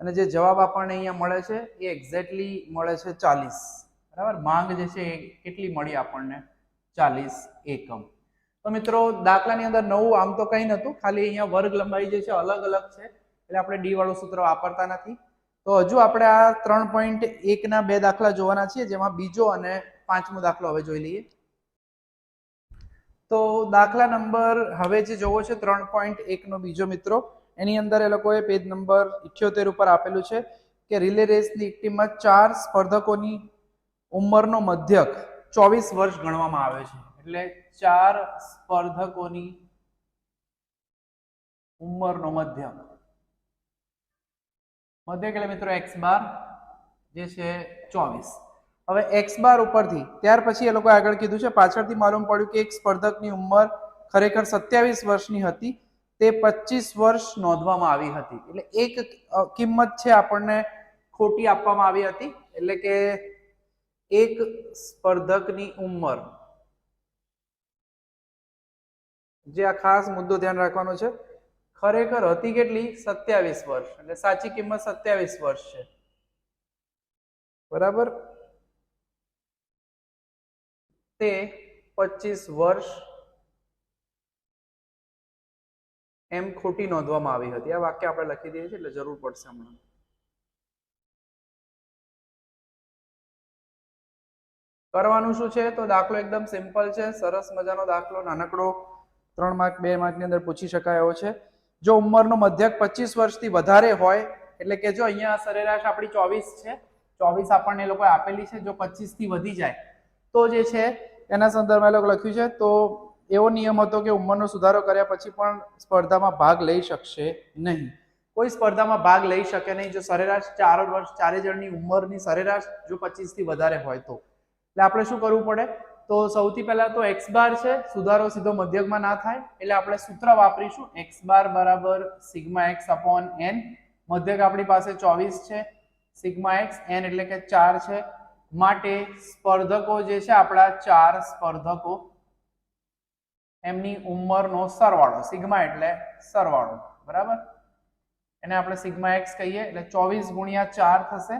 અને જે જવાબ આપણને અહીંયા મળે છે એ એક્ઝેક્ટલી મળે છે 40. બરાબર, માંગ જે છે એ કેટલી મળી આપણને? 40 એકમ. તો મિત્રો, દાખલાની અંદર નવું આમ તો કંઈ નહોતું, ખાલી અહીંયા વર્ગ લંબાઈ જે છે અલગ અલગ છે એટલે આપણે ડી વાળું સૂત્ર વાપરતા નથી. તો હજુ આપણે આ 3.1 ના બે દાખલા જોવાના છીએ, જેમાં બીજો અને પાંચમો દાખલો હવે જોઈ લઈએ. તો દાખલા નંબર હવે જે જોવો છે 3.1 નો બીજો મિત્રો, એની અંદર એ લોકોએ પેજ નંબર 78 ઉપર આપેલું છે કે રિલે રેસની એક ટીમમાં 4 સ્પર્ધકોની ઉંમરનો મધ્યક 24 વર્ષ ગણવામાં આવે છે. એટલે 4 સ્પર્ધકોની ઉંમરનો મધ્યક એટલે મિત્રો x બાર જે છે 24. હવે x બાર ઉપરથી ત્યાર પછી એ લોકોએ આગળ કીધું છે, પાછળથી માલુમ પડ્યું કે એક સ્પર્ધકની ઉંમર ખરેખર 27 વર્ષની હતી, તે 25 વર્ષ નોંધવામાં આવી હતી. એટલે એક કિંમત છે આપણને ખોટી આપવામાં આવી હતી, એટલે કે એક સ્પર્ધકની ઉંમર, જે આ ખાસ મુદ્દો ધ્યાન રાખવાનો છે, ખરેખર હતી કેટલી? 27 વર્ષ. એટલે સાચી કિંમત 27 વર્ષ છે. બરાબર, તે 25 વર્ષ એમ ખોટી નોંધવામાં આવી હતી. આ વાક્ય આપણે લખી દઈએ છીએ એટલે જરૂર પડશે હમણાં. કરવાનું શું છે? તો દાખલો એકદમ સિમ્પલ છે, સરસ મજાનો દાખલો, નાનકડો, 3 માર્ક 2 માર્કની અંદર પૂછી શકાય એવો છે. જો ઉંમરનો મધ્યક 25 વર્ષથી વધારે હોય, એટલે કે જો અહીંયા સરેરાશ આપણી 24 છે, 24 આપણને એ લોકોએ આપેલી છે, જો 25 થી વધી જાય તો જે છે એના સંદર્ભમાં એ લોકો લખ્યું છે, તો એવો નિયમ હતો કે ઉંમરનો સુધારો કર્યા પછી પણ સ્પર્ધામાં ભાગ લઈ શકશે નહીં. કોઈ સ્પર્ધામાં ભાગ લઈ શકે નહીં જો સરેરાશ 4 વર્ષ ચારે જણની ઉંમરની સરેરાશ જો 25 થી વધારે હોય તો. એટલે આપણે શું કરવું પડે? તો સૌથી પહેલા તો x બાર છે, સુધારો સીધો મધ્યકમાં ના થાય એટલે આપણે સૂત્ર વાપરીશું x બાર બરાબર સિગ્મા x અપોન n. મધ્યક આપણી પાસે 24 છે, સિગ્મા x n એટલે કે 4 છે, માટે સ્પર્ધકો જે છે આપણા 4 સ્પર્ધકો એમની ઉંમરનો સરવાળો, સિગ્મા એટલે સરવાળો, બરાબર, એને આપણે સિગ્મા x કહીએ એટલે 24 ગુણ્યા 4 થશે,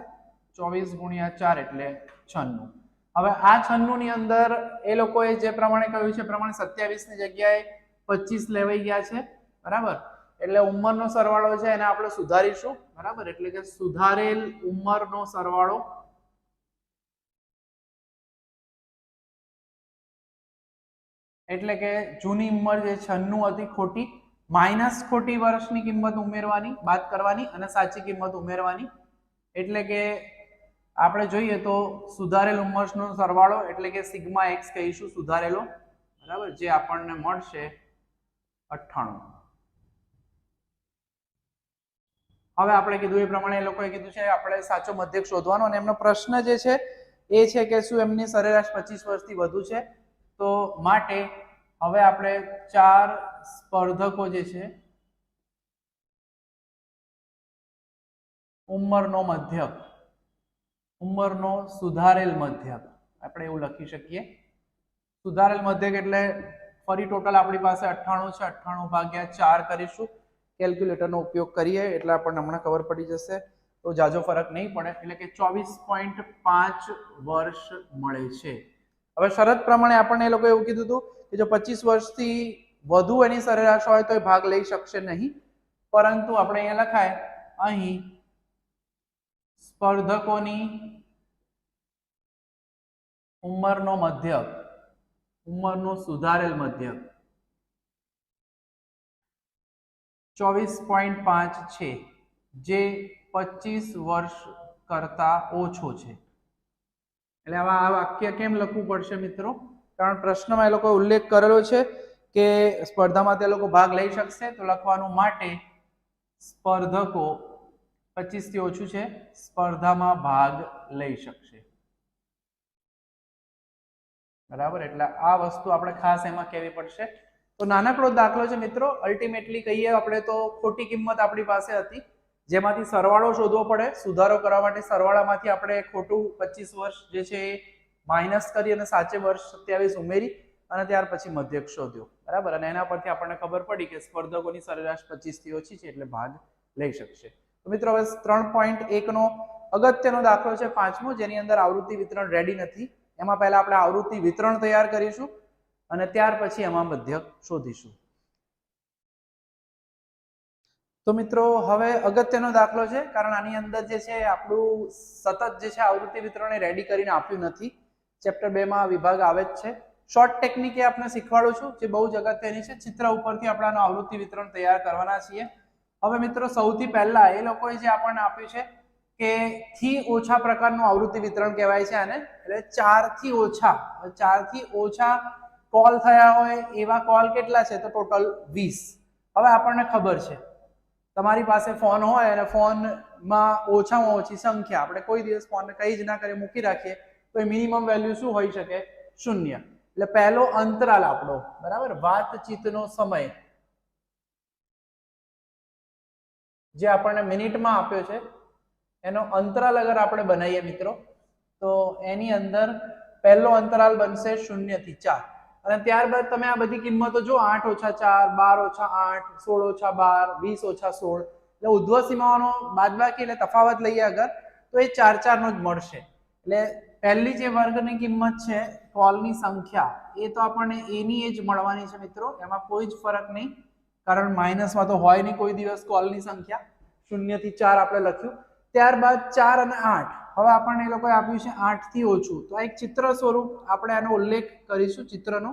24 ગુણ્યા 4 એટલે 96. હવે આ 96 ની અંદર એ લોકોએ જે પ્રમાણે કહ્યું છે પ્રમાણે 27 ની જગ્યાએ 25 લેવાઈ ગયા છે, બરાબર, એટલે ઉંમરનો સરવાળો છે એને આપણે સુધારીશું, બરાબર, એટલે કે સુધારેલ ઉંમરનો સરવાળો એટલે કે જૂની ઉંમર જે 96 હતી ખોટી માઇનસ ખોટી વર્ષની કિંમત ઉમેરવાની, બાદ કરવાની અને સાચી કિંમત ઉમેરવાની, એટલે કે આપણે જોઈએ તો સુધારેલ ઉંમરનો સરવાળો એટલે કે સિગ્મા x કહીશું સુધારેલો, બરાબર, જે આપણને મળશે 98. હવે આપણે કીધું એ પ્રમાણે એ લોકોએ કીધું છે આપણે સાચો મધ્યક શોધવાનો અને એમનો પ્રશ્ન જે છે એ છે કે શું એમની સરેરાશ 25 વર્ષથી વધુ છે, તો માટે હવે આપણે 4 સ્પર્ધકો જે છે ઉંમરનો મધ્યક, ઉંમરનો સુધારેલ મધ્યક આપણે એવું લખી શકીએ. સુધારેલ મધ્યક એટલે ફરી ટોટલ આપણી પાસે 98 છે, 98 ભાગ્યા 4 કરીશું, કેલ્ક્યુલેટરનો ઉપયોગ કરીએ એટલે આપણને હમણાં ખબર પડી જશે, તો જાજો ફરક નહીં પડે, એટલે કે 24.5 વર્ષ મળે છે. હવે શરત પ્રમાણે આપણને એ લોકો એવું કીધું હતું કે જો 25 વર્ષથી વધુ એની સરેરાશ હોય તો એ ભાગ લઈ શકશે નહીં, પરંતુ આપણે અહીંયા લખાય અહીં સ્પર્ધકોની ઉંમરનો મધ્યક, ઉંમરનો સુધારેલ મધ્યક 24.5 છે, જે 25 વર્ષ કરતા ઓછો છે. એટલે આવા આ વાક્ય કેમ લખવું પડશે મિત્રો? કારણ પ્રશ્નમાં એ લોકો ઉલ્લેખ કરેલો છે કે સ્પર્ધામાં તે લોકો ભાગ લઈ શકશે, તો લખવાનું માટે સ્પર્ધકો 25 થી ઓછું છે, સ્પર્ધામાં ભાગ લઈ શકશે, બરાબર. એટલે આ વસ્તુ આપણે ખાસ એમાં કહેવી પડશે. તો નાનકડો દાખલો છે મિત્રો, અલ્ટિમેટલી કહીએ આપણે તો ખોટી કિંમત આપણી પાસે હતી જેમાંથી સરવાળો શોધવો પડે, સુધારો કરવા માટે સરવાળામાંથી આપણે ખોટું 25 વર્ષ જે છે એ માઇનસ કરી અને સાચે વર્ષ 27 ઉમેરી અને ત્યાર પછી મધ્યક શોધ્યો, બરાબર, અને એના પરથી આપણને ખબર પડી કે સ્પર્ધકોની સરેરાશ 25 થી ઓછી છે એટલે ભાગ લઈ શકશે. તો મિત્રો હવે 3.1 નો અગત્યનો દાખલો છે પાંચમો, જેની અંદર આવૃત્તિ વિતરણ રેડી નથી. એમાં પહેલા આપણે આવૃત્તિ વિતરણ તૈયાર કરીશું અને ત્યાર પછી એમાં મધ્યક શોધીશું. તો મિત્રો હવે અગત્યનો દાખલો છે, કારણ આની અંદર જે છે આપણું સતત જે છે આવૃત્તિ વિતરણ રેડી કરીને આપ્યું નથી. ચેપ્ટર 2 માં વિભાગ આવે જ છે. શોર્ટ ટેકનિક એ આપણે શીખવાડું છું જે બહુ જ અગત્યની છે. ચિત્ર ઉપરથી આપણે આનું આવૃત્તિ વિતરણ તૈયાર કરવાના છીએ. હવે મિત્રો સૌથી પહેલા એ લોકોએ જે આપણને આપ્યું છે કે થી ઓછા પ્રકારનું આવૃત્તિ વિતરણ કહેવાય છે આને, એટલે 4 થી ઓછા કોલ થયા હોય એવા કોલ કેટલા છે? તો ટોટલ 20. હવે આપણને ખબર છે તમારી પાસે ફોન હોય અને ફોનમાં ઓછામાં ઓછી સંખ્યા, આપણે કોઈ દિવસ ફોનને કંઈ જ ના કરીએ મૂકી રાખીએ તો એ મિનિમમ વેલ્યુ શું હોઈ શકે? 0. એટલે પહેલો અંતરાલ આપણો, બરાબર, વાતચીતનો સમય જે આપણને મિનિટમાં આપ્યો છે એનો અંતરાલ અગર આપણે બનાવીએ મિત્રો તો એની અંદર પહેલો અંતરાલ બનશે 0 થી 4 અને ત્યારબાદ તમે આ બધી કિંમતો જો 8 ઓછા 4, 12 ઓછા 8, 16 ઓછા 12, 20 ઓછા 16, એટલે ઉધ્વ સીમાઓનો બાદબાકી એટલે તફાવત લઈએ અગર તો એ 4 4 નો જ મળશે. એટલે પહેલી જે વર્ગની કિંમત છે કોલની સંખ્યા એ તો આપણને એની એ જ મળવાની છે મિત્રો, એમાં કોઈ જ ફરક નહીં, કારણ માઇનસમાં તો હોય નહીં કોઈ દિવસ કોલની સંખ્યા. 0 થી 4 આપણે લખ્યું. ત્યારબાદ 4 અને 8, હવે આપણને એ લોકોએ આપ્યું છે 8 થી ઓછું, તો આ એક ચિત્ર સ્વરૂપ આપણે આનો ઉલ્લેખ કરીશું ચિત્રનો,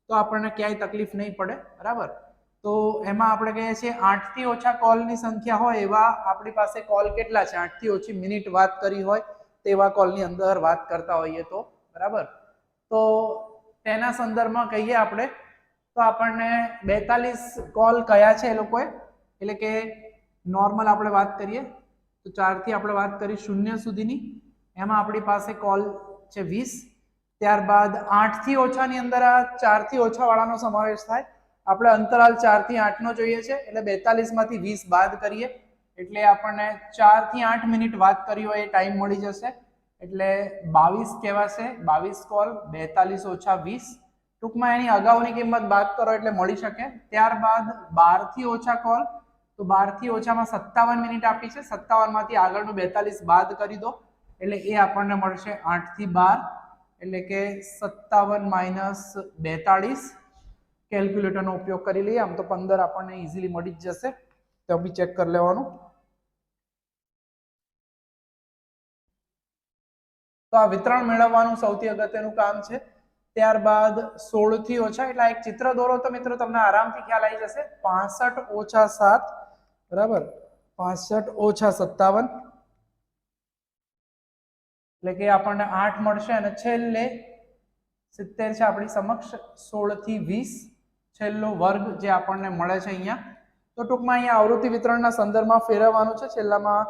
તો આપણને ક્યાંય તકલીફ નહીં પડે, બરાબર. તો એમાં આપણે કહીએ છીએ 8 થી ઓછા કોલની સંખ્યા હોય એવા આપણી પાસે કોલ કેટલા છે? 8 થી ઓછી મિનિટ વાત કરી હોય તેવા કોલની અંદર વાત કરતા હોઈએ તો, બરાબર. તો તેના સંદર્ભમાં કહીએ આપણે તો આપણને 42 કોલ કયા છે એ લોકોએ, એટલે કે નોર્મલ આપણે વાત કરીએ તો 4 થી આપણે વાત કરી 0 સુધીની, એમાં આપણી પાસે કોલ છે 20. ત્યારબાદ 8 થી ઓછાની અંદર આ 4 થી ઓછા વાળાનો સમાવેશ થાય. આપણે અંતરાલ 4 થી 8 નો જોઈએ છે એટલે 42 માંથી 20 બાદ કરીએ એટલે આપણને 4 થી 8 મિનિટ વાત કરી હોય એ ટાઈમ મળી જશે એટલે 22 કહેવાશે. 22 કોલ 42 ઓછા 20, ટૂંકમાં એની અગાઉની કિંમત બાદ કરો એટલે મળી શકે. ત્યારબાદ 12 થી ઓછા કોલ, તો 12 થી ઓછામાં 57 મિનિટ આપી છે, 57 માંથી આગળનું 42 બાદ કરી દો એટલે એ આપણને મળશે 8 થી 12 એટલે કે 57 માઇનસ 42. કેલ્ક્યુલેટરનો ઉપયોગ કરી લઈએ, આમ તો 15 આપણને ઇઝીલી મળી જ જશે, તો બી ચેક કરી લેવાનું. તો આ વિતરણ મેળવવાનું સૌથી અગત્યનું કામ છે. ત્યારબાદ 16 થી ઓછા એટલે એક ચિત્ર દોરો તો મિત્રો તમને આરામથી ખ્યાલ આવી જશે. 65 ઓછા 7 બરાબર 65 ઓછા 57 એટલે કે આપણને 8 મળશે અને છેલ્લે 70 છે આપણી સમક્ષ. 16 થી 20 છેલ્લો વર્ગ જે આપણને મળે છે અહીંયા. તો ટૂંકમાં અહીંયા આવૃત્તિ વિતરણના સંદર્ભમાં ફેરવવાનું છે. છેલ્લામાં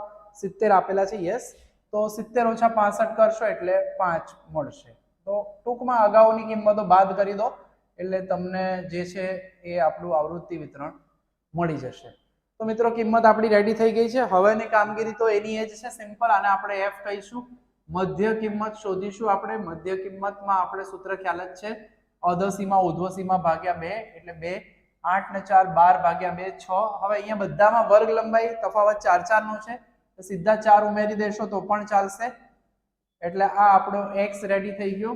70 આપેલા છે, યસ. તો 70 ઓછા 65 કરશો એટલે 5 મળશે. તો ટૂંકમાં અગાઉની કિંમતો બાદ કરી દો એટલે તમને જે છે એ આપણું આવૃત્તિ વિતરણ મળી જશે. તો મિત્રો કિંમત આપણી રેડી થઈ ગઈ છે. હવેની કામગીરી તો એની એ જ છે, સિમ્પલ. આને આપણે એફ કહીશું. મધ્ય કિંમત શોધીશું આપણે. મધ્ય કિંમતમાં આપણે સૂત્ર ખ્યાલ જ છે, અધસીમા ઉધ્વસીમા ભાગ્યા 2 એટલે 2. 8 ને 4 12 ભાગ્યા 2 6. હવે અહીંયા બધામાં વર્ગ લંબાઈ તફાવત 4 4 નો છે, તો સીધા 4 ઉમેરી દેશો તો પણ ચાલશે. એટલે આ આપણો x રેડી થઈ ગયો.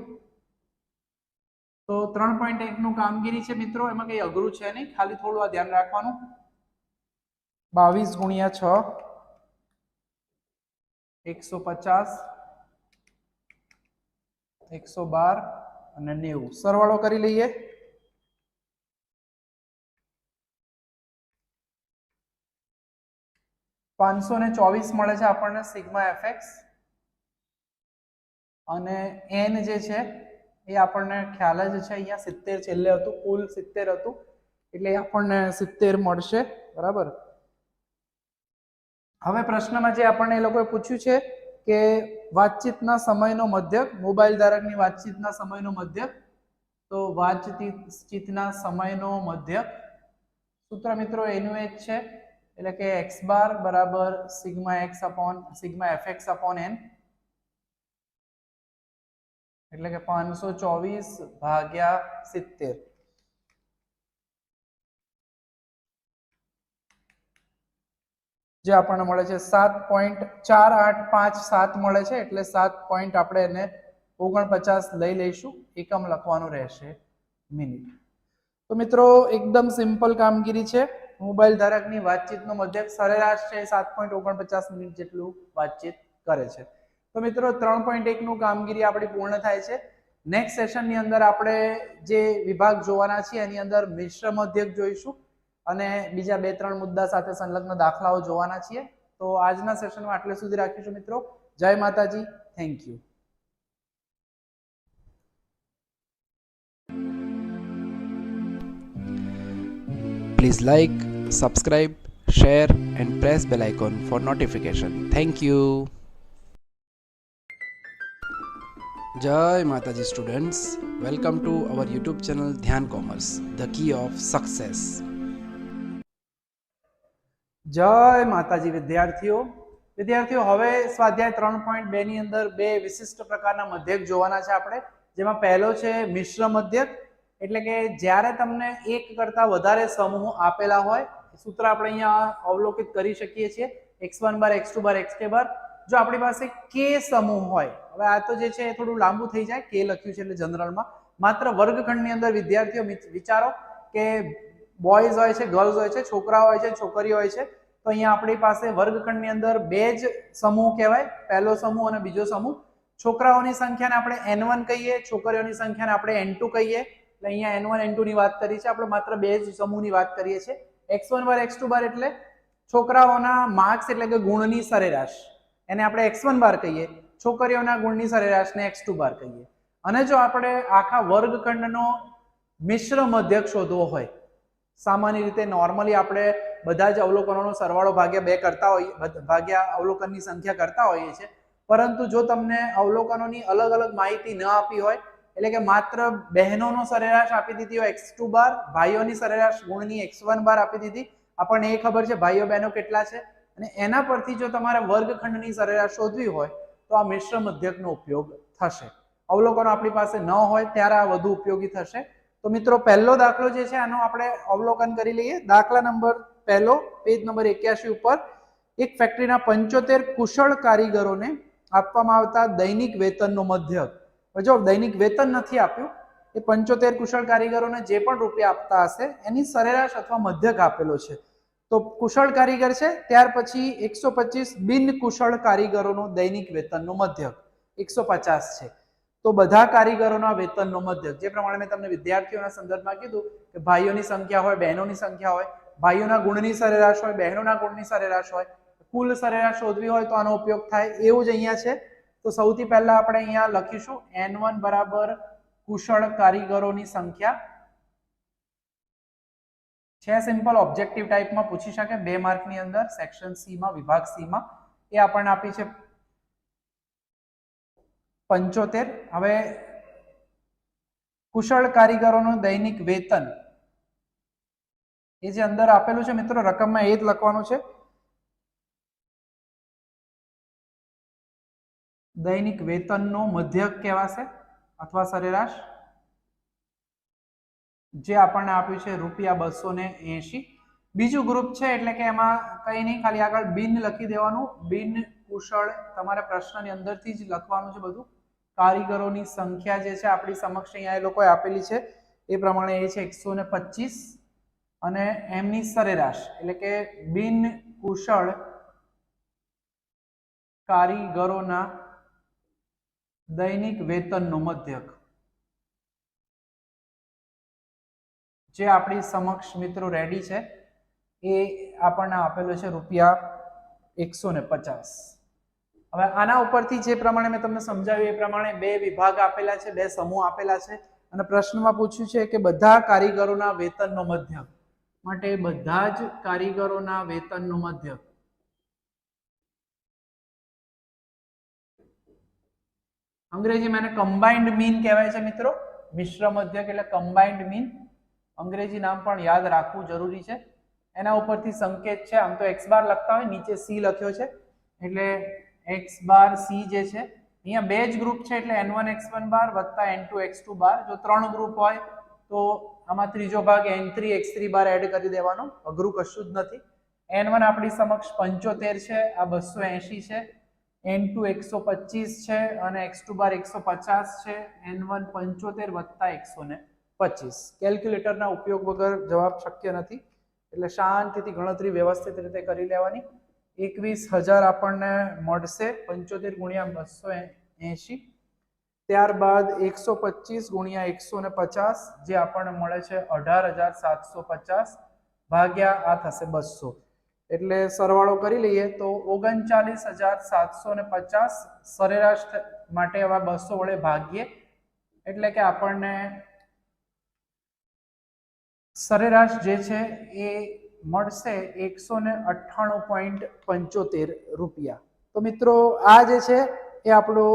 તો 3.1 નું કામગીરી છે મિત્રો, એમાં કઈ અઘરું છે નહીં, ખાલી થોડું આ ધ્યાન રાખવાનું. 22 ગુણ્યા 6 150 112 અને 90. સરવાળો કરી લઈએ. 524 મળે છે આપણને સિગ્મા એફએક્સ, અને n જે છે એ આપણને ખ્યાલ જ છે, અહીંયા 70 છેલ્લે હતું, કુલ 70 હતું એટલે આપણને 70 મળશે બરાબર. હવે પ્રશ્નમાં જે આપણને એ લોકોએ પૂછ્યું છે કે વાતચીતના સમયનો મધ્યક, મોબાઈલ ધારકની વાતચીતના સમયનો મધ્યક. તો વાતચીતના સમયનો મધ્યક સૂત્ર મિત્રો એનું એ જ છે, એટલે કે x બાર બરાબર sigma x upon sigma fx upon n, એટલે કે 524 ભાગ્યા 70. જે આપણને મળે છે 7.4857 મળે છે, એટલે 7 પોઈન્ટ આપણે એને 49 લઈ લઈશું. એકમ લખવાનું રહેશે મિનિટ. તો મિત્રો એકદમ સિમ્પલ કામગીરી છે. મોબાઈલ ધારકની વાતચીતનો મધ્યક સરેરાશ છે 7.49 મિનિટ જેટલું વાતચીત કરે છે. તો મિત્રો 3.1 નું કામગીરી આપણી પૂર્ણ થાય છે. નેક્સ્ટ સેશનની અંદર આપણે જે વિભાગ જોવાના છીએ એની અંદર મિશ્ર મધ્યક જોઈશું અને બીજા 2-3 મુદ્દા સાથે સંલગ્ન દાખલાઓ જોવાના છીએ. તો આજના સેશનમાં આટલે સુધી રાખીશું મિત્રો. જય માતાજી, thank you. Please like, subscribe, share and press bell icon for notification. Thank you. Jai Mataji students, welcome to our YouTube channel Dhyan Commerce, the key of success. જય માતાજી વિદ્યાર્થીઓ. હવે સ્વાધ્યાય 3.2 ની અંદર બે વિશિષ્ટ પ્રકારના મધ્યક જોવાના છે આપણે, જેમાં પહેલો છે મિશ્ર મધ્યક, એટલે કે જ્યારે તમને એક કરતા વધારે સમૂહ આપેલા હોય. સૂત્ર આપણે અહીંયા અવલોકિત કરી શકીએ છીએ, x1 બાર x2 બાર xk બાર. જો આપણી પાસે k સમૂહ હોય, હવે આ તો જે છે એ થોડું લાંબુ થઈ જાય, k લખ્યું છે એટલે જનરલમાં, માત્ર વર્ગખંડની અંદર વિદ્યાર્થીઓ વિચારો કે બોયઝ હોય છે, ગર્લ્સ હોય છે, છોકરાઓ હોય છે, છોકરીઓ હોય છે. તો અહીંયા આપણી પાસે વર્ગખંડની અંદર બે જ સમૂહ કહેવાય, પહેલો સમૂહ અને બીજો સમૂહ. છોકરાઓની સંખ્યાને આપણે n1 કહીએ, છોકરીઓની સંખ્યાને આપણે n2 કહીએ. એટલે અહીંયા n1 n2 ની વાત કરી છે આપણે, માત્ર બે જ સમૂહની વાત કરીએ છીએ. x1 બાર x2 બાર એટલે છોકરાઓના માર્ક્સ એટલે કે ગુણની સરેરાશ, એને આપણે x1 બાર કહીએ. છોકરીઓના ગુણની સરેરાશને x2 બાર કહીએ. અને જો આપણે આખા વર્ગખંડનો મિશ્ર મધ્યક શોધવો હોય, સામાન્ય રીતે નોર્મલી આપણે બધા જ અવલોકનોનો સરવાળો ભાગ્યા 2 કરતા હોઈએ, ભાગ્યા અવલોકનની સંખ્યા કરતા હોઈએ છીએ. પરંતુ જો તમને અવલોકનોની અલગ અલગ માહિતી ન આપી હોય એટલે કે માત્ર બહેનોનો સરેરાશ આપી દીધી હોય x2 બાર, ભાઈઓની સરેરાશ ગુણની x1 બાર આપી દીધી, આપણને એ ખબર છે ભાઈઓ બહેનો કેટલા છે, અને એના પરથી જો તમારે વર્ગખંડની સરેરાશ શોધવી હોય તો આ મિશ્ર મધ્યકનો ઉપયોગ થશે. અવલોકનો આપણી પાસે ન હોય ત્યારે આ વધુ ઉપયોગી થશે. તો મિત્રો પહેલો દાખલો જે છે આનો આપણે અવલોકન કરી લઈએ. દાખલા નંબર પહેલો, પેજ નંબર 81 ઉપર, એક ફેક્ટરીના 75 કુશળ કારીગરોને આપવામાં આવતા દૈનિક વેતનનો મધ્યક. જો દૈનિક વેતન નથી આપ્યું, એ 75 કુશળ કારીગરોને જે પણ રૂપિયા આપતા હશે એની સરેરાશ અથવા મધ્યક આપેલો છે. તો કુશળ કારીગર છે, ત્યાર પછી 125 બિન કુશળ કારીગરોનો દૈનિક વેતનનો મધ્યક 150 છે. તો બધા કારીગરોના વેતનનો મધ્યક, જે પ્રમાણે મેં તમને વિદ્યાર્થીઓના સંદર્ભમાં કીધું કે ભાઈઓની સંખ્યા હોય, બહેનોની સંખ્યા હોય, ભાઈઓના ગુણની સરેરાશ હોય, બહેનોના ગુણની સરેરાશ હોય, કુલ સરેરાશ શોધવી હોય તો આનો ઉપયોગ થાય. એવું જ અહીંયા છે. તો સૌથી પહેલા આપણે અહીંયા લખીશું n1 બરાબર કુશળ કારીગરોની સંખ્યા છે. સિમ્પલ ઓબ્જેક્ટિવ ટાઈપમાં પૂછી શકે 2 માર્કની અંદર, સેક્શન સી માં, વિભાગ સી માં. એ આપણને આપી છે 75. હવે કુશળ કારીગરોનું દૈનિક વેતન એ જે અંદર આપેલું છે મિત્રો રકમમાં, એ જ લખવાનું છે. દૈનિક વેતનનો મધ્યક કહેવાશે અથવા સરેરાશ, જે આપણને આપ્યું છે ₹280. બીજું ગ્રુપ છે એટલે કે એમાં કઈ નહીં, ખાલી આગળ બિન લખી દેવાનું. બિન કુશળ તમારે પ્રશ્નની અંદરથી જ લખવાનું છે બધું. કારીગરોની સંખ્યા જે છે આપણી સમક્ષ અહીંયા એ લોકોએ આપેલી છે એ પ્રમાણે એ છે 125, અને એમની સરેરાશ એટલે કે બિન કુશળ કારીગરોના દૈનિક વેતનનો મધ્યક જે આપણી સમક્ષ મિત્રો રેડી છે એ આપણને આપેલો છે ₹150. હવે આના ઉપરથી જે પ્રમાણે મેં તમને સમજાવ્યું એ પ્રમાણે 2 વિભાગ આપેલા છે, 2 સમૂહ આપેલા છે, અને પ્રશ્નમાં પૂછ્યું છે કે બધા કારીગરોના વેતનનો મધ્યક. માટે બધા જ કારીગરોના વેતનનો મધ્યક અંગ્રેજીમાં એને કમ્બાઇન્ડ મીન કહેવાય છે મિત્રો. મિશ્ર મધ્યક એટલે કમ્બાઇન્ડ મીન. અંગ્રેજી નામ પણ યાદ રાખવું જરૂરી છે. એના ઉપરથી સંકેત છે, આમ તો x બાર લખતા હોય, નીચે c લખ્યો છે એટલે x બાર c જે છે. અહીંયા 2 જ ગ્રુપ છે એટલે n1 x1 બાર વત્તા n2 x2 બાર. જો 3 ગ્રુપ હોય તો આમાં ત્રીજો ભાગ n3 x3 બાર એડ કરી દેવાનો, અઘરું કશું જ નથી. n1 આપણી સમક્ષ 75 છે, આ 280 છે, n2 125 છે અને x2 બાર 150 છે. n1 75 વત્તા 125. કેલ્ક્યુલેટરના ઉપયોગ વગર જવાબ શક્ય નથી, એટલે શાંતિથી ગણતરી વ્યવસ્થિત રીતે કરી લેવાની. 21,000 આપણને મળશે 75 ગુણ્યા 280. ત્યારબાદ 125 ગુણ્યા 150 જે આપણને મળે છે 18,750 ભાગ્યા આ થશે 200. એટલે સરવાળો કરી લઈએ તો 39,750 સરેરાશ માટે આવા 200 વડે ભાગીએ એટલે કે આપણને સરેરાશ જે છે એ મળશે ₹198.75. તો મિત્રો આ જે છે એ આપણો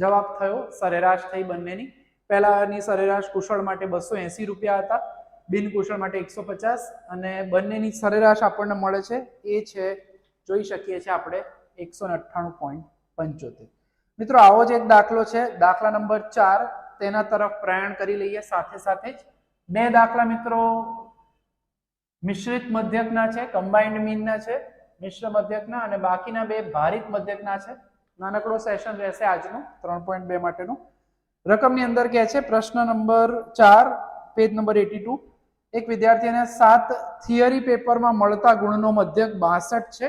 જવાબ થયો, સરેરાશ થઈ બંનેની. પહેલાની સરેરાશ કુશળ માટે ₹280 હતા, બિન કુશળ માટે 150, અને બંનેની સરેરાશ આપણને મળે છે એ છે, જોઈ શકીએ છીએ આપણે 198.75. મિત્રો આવો જ એક દાખલો છે, દાખલા નંબર 4, તેના તરફ પ્રયાણ કરી લઈએ સાથે સાથે જ. 2 દાખલા મિત્રો મિશ્રિત મધ્યકના છે, કમ્બાઇન્ડ મીનના છે, મિશ્ર મધ્યકના, અને બાકીના 2 ભારિત મધ્યકના છે. નાનકડો સેશન રહેશે આજનું 3.2 માટેનું. રકમની અંદર કહે છે પ્રશ્ન નંબર 4, પેજ નંબર 82, એક વિદ્યાર્થીને 7 થિયરી પેપરમાં મળતા ગુણનો મધ્યક 62 છે.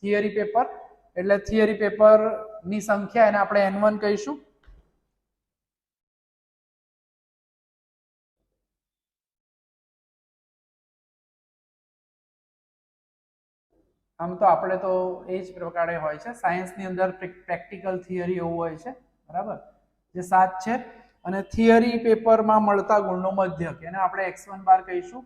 થિયરી પેપર એટલે થિયરી પેપરની સંખ્યા એને આપણે n1 કહીશું. આમ તો આપણે તો એ જ પ્રકારે હોય છે, સાયન્સની અંદર પ્રેક્ટિકલ થિયરી એવું હોય છે, બરાબર, જે 7 છે. અને થિયરી પેપરમાં મળતા ગુણનો મધ્યક એને આપણે x1 બાર કહીશું.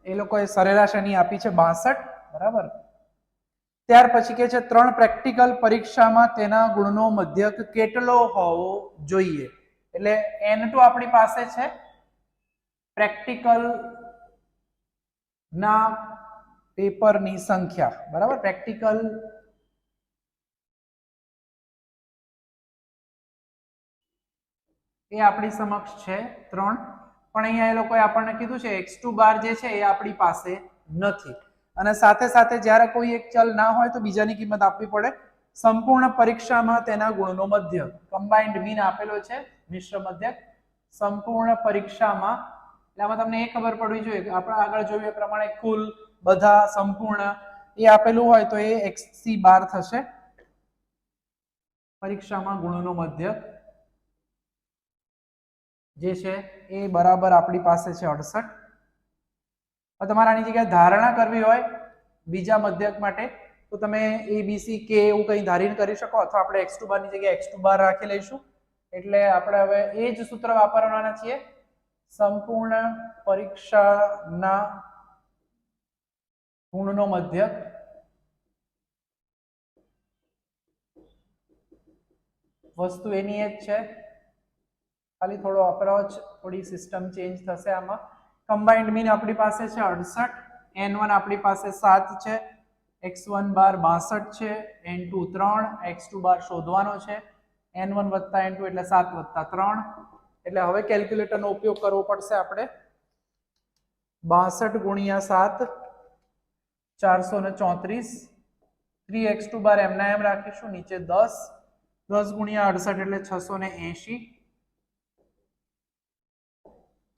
એ લોકોએ સરેરાશ એની આપી છે 62, બરાબર. ત્યાર પછી કે છે 3 પ્રેક્ટિકલ પરીક્ષામાં તેના ગુણનો મધ્યક કેટલો હોવો જોઈએ. એટલે N2 આપણી પાસે છે પ્રેક્ટિકલ ના પેપરની સંખ્યા, બરાબર. પ્રેક્ટિકલ એ આપણી સમક્ષ છે 3, પણ અહીંયા એ લોકોએ આપણને કીધું છે x2 બાર જે છે એ આપણી પાસે નથી. અને સાથે સાથે જ્યારે કોઈ એક ચલ ના હોય તો બીજાની કિંમત આપવી પડે. સંપૂર્ણ પરીક્ષામાં તેના ગુણનો મધ્યક, કમ્બાઇન્ડ મીન આપેલો છે, મિશ્ર મધ્યક સંપૂર્ણ પરીક્ષામાં. એટલે આમાં તમને એ ખબર પડવી જોઈએ કે આપણે આગળ જોયું એ પ્રમાણે કુલ, બધા, સંપૂર્ણ એ આપેલું હોય તો એ xc બાર થશે. પરીક્ષામાં ગુણનો મધ્યક જે છે એ બરાબર આપણી પાસે છે 68. તમારે આની જગ્યાએ ધારણા કરવી હોય બીજા મધ્યક માટે તો તમે ABC K એવું કંઈ ધારીને કરી શકો, અથવા આપણે x2 બાર ની જગ્યાએ x2 બાર રાખી લઈશું. એટલે આપણે હવે એ જ સૂત્ર વાપરવાના છીએ. સંપૂર્ણ પરીક્ષાના ગુણનો મધ્યક વસ્તુ એની જ છે, ખાલી થોડો અપ્રોચ, થોડી સિસ્ટમ ચેન્જ થશે આમાં. કમ્બાઇન્ડ મીન આપણી પાસે છે 68, n1 આપણી પાસે 7 છે, x1 બાર 62 છે, n2 3, x2 બાર શોધવાનો છે, n1 વત્તા n2 એટલે 7 વત્તા 3. એટલે હવે કેલ્ક્યુલેટરનો ઉપયોગ કરવો પડશે આપણે. 62 ગુણ્યા 7 434, 3x2 બાર એમના એમ રાખીશું, નીચે 10, 10 ગુણ્યા 68 એટલે 680,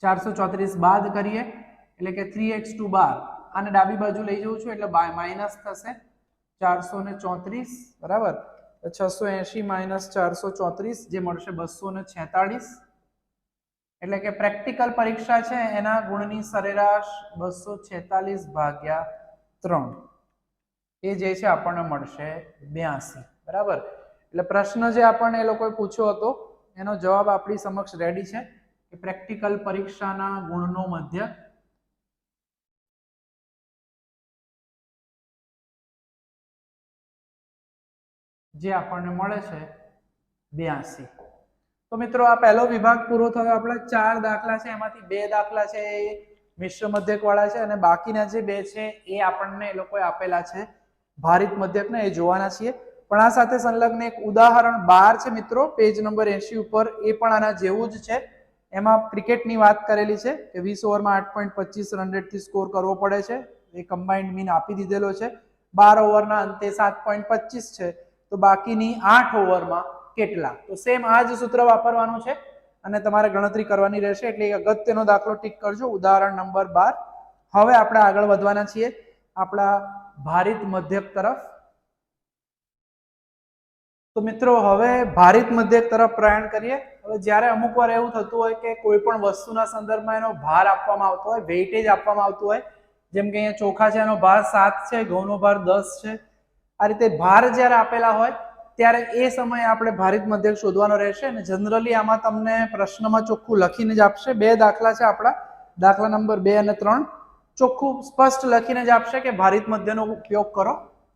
434 બાદ કરીએ એટલે કે 3x2 બાર, આને ડાબી બાજુ લઈ જઉં છું એટલે માઇનસ થશે 434, બરાબર. 680 માઇનસ 434 જે મળશે 246. એટલે કે પ્રેક્ટિકલ પરીક્ષા છે એના ગુણની સરેરાશ 246 ભાગ્યા 3 એ જે છે આપણને મળશે 82, બરાબર. એટલે પ્રશ્ન જે આપણને એ લોકોએ પૂછ્યો હતો એનો જવાબ આપણી સમક્ષ રેડી છે કે પ્રેક્ટિકલ પરીક્ષાના ગુણનો મધ્યક જે આપણને મળે છે 82. તો મિત્રો આ પહેલો વિભાગ પૂરો થયો. આપણે 4 દાખલા છે એમાંથી 2 દાખલા છે એ મિશ્ર મધ્યક વાળા છે અને બાકીના જે 2 છે એ આપણને એ લોકોએ આપેલા છે ભારિત મધ્યકને, એ જોવાના છીએ. પણ આ સાથે સંલગ્ન એક ઉદાહરણ 12 છે મિત્રો, પેજ નંબર 80 ઉપર, એ પણ આના જેવું જ છે. એમાં ક્રિકેટની વાત કરેલી છે કે 20 ઓવરમાં 8.25 રન રેટથી સ્કોર કરવો પડે છે. એ કમ્બાઇન્ડ મીન આપી દીધેલો છે. 12 ઓવરના અંતે 7.25 છે, તો બાકીની 8 ઓવરમાં કેટલા? તો સેમ આ જ સૂત્ર વાપરવાનું છે અને તમારે ગણતરી કરવાની રહેશે. એટલે અગત્યનો દાખલો ટીક કરજો, ઉદાહરણ નંબર 12. હવે આપણે આગળ વધવાના છીએ આપણા ભારિત મધ્યક તરફ. તો મિત્રો હવે ભારિત મધ્યક તરફ પ્રયાણ કરીએ. હવે જ્યારે અમુક વાર એવું થતું હોય કે કોઈ પણ વસ્તુના સંદર્ભમાં એનો ભાર આપવામાં આવતો હોય, વેઇટેજ આપવામાં આવતું હોય, જેમ કે અહીંયા ચોખા છે એનો ભાર 7 છે, ઘઉંનો ભાર 10 છે. આ રીતે ભાર જ્યારે આપેલા હોય ત્યારે એ સમયે આપણે ભારિત મધ્યક શોધવાનો રહેશે. અને જનરલી આમાં તમને પ્રશ્નમાં ચોખ્ખું લખીને જ આપશે. 2 દાખલા છે આપણા, દાખલા નંબર 2 અને 3, ચોખ્ખું સ્પષ્ટ લખીને જ આપશે કે ભારિત મધ્યનો ઉપયોગ કરો.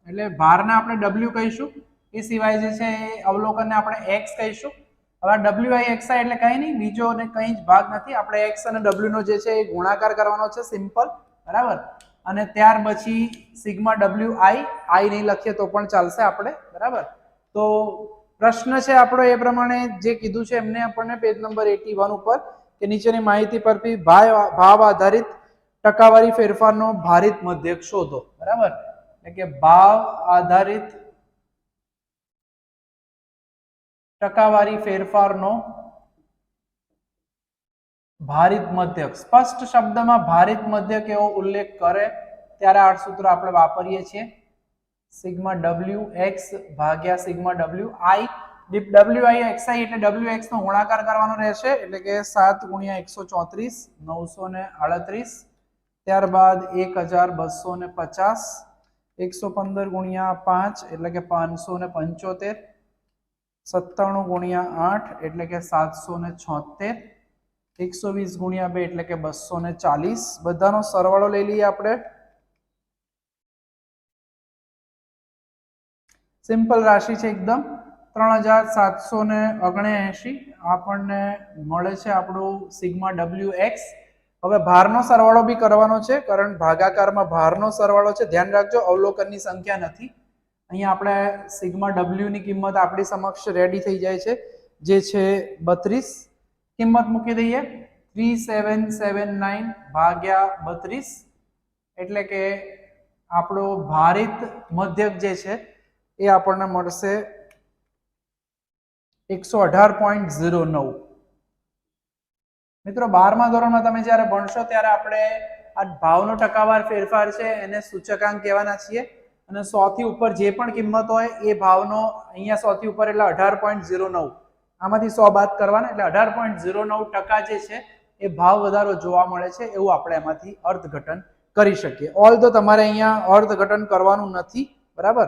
એટલે ભારને આપણે W કહીશું, એ સિવાય જે છે એ અવલોકનને આપણે x કહીશું. હવે WI XI એટલે કંઈ નહીં, બીજો ને કંઈ જ ભાગ નથી. આપણે x અને w નો જે છે એ ગુણાકાર કરવાનો છે, સિમ્પલ, બરાબર. અને ત્યાર પછી સિગ્મા WI, I નહીં લખીએ તો પણ ચાલશે આપણે, બરાબર. તો પ્રશ્ન છે આપણો એ પ્રમાણે જે કીધું છે એમને આપણને પેજ નંબર 81 ઉપર કે નીચેની માહિતી પરથી ભાવ આધારિત ટકાવારી ફેરફારનો ભારિત મધ્યક શોધો, બરાબર. એટલે કે ભાવ આધારિત ટકાવારી ફેરફારનો ભારિત મધ્યક, સ્પષ્ટ શબ્દમાં ભારિત મધ્યક એવો ઉલ્લેખ કરે ત્યારે આ સૂત્ર આપણે વાપરીએ છીએ. સિગ્મા WX ભાગ્યા સિગ્મા WI. WI XI એટલે WX નો ગુણાકાર કરવાનો રહેશે, એટલે કે 7 ગુણ્યા 134, 938. ત્યારબાદ 1250, 115 ગુણ્યા 5 એટલે કે 575, 97 ગુણ્યા 8 એટલે કે 776, 120 ગુણ્યા 2 એટલે કે 240. બધાનો સરવાળો લઈ લઈએ આપણે. સિમ્પલ રાશિ છે એકદમ. 3779 આપણને મળે છે આપણું સિગ્મા WX. હવે ભારનો સરવાળો બી કરવાનો છે, કારણ ભાગાકારમાં ભારનો સરવાળો છે. ધ્યાન રાખજો, અવલોકનની સંખ્યા નથી. અહીંયા આપણે સિગ્મા W ની કિંમત આપણી સમક્ષ રેડી થઈ જાય છે, જે છે 32. કિંમત મૂકી દઈએ 3779 ભાગ્યા 32 એટલે કે આપણો ભારિત મધ્યક જે છે એ આપણને મળશે 118.09. મિત્રો 12મા ધોરણમાં તમે જ્યારે ભણશો ત્યારે આપણે આ ભાવનો ટકાવાર ફેરફાર છે એને સૂચકાંક કહેવાના છીએ, અને 100 થી ઉપર જે પણ કિંમત હોય એ ભાવનો અહીંયા 100 થી ઉપર એટલે 18.09, આમાંથી 100 બાદ કરવાના એટલે 18.09% જે છે એ ભાવ વધારો જોવા મળે છે, એવું આપણે એમાંથી અર્થઘટન કરી શકીએ. ઓલ તો તમારે અહીંયા અર્થઘટન કરવાનું નથી, બરાબર.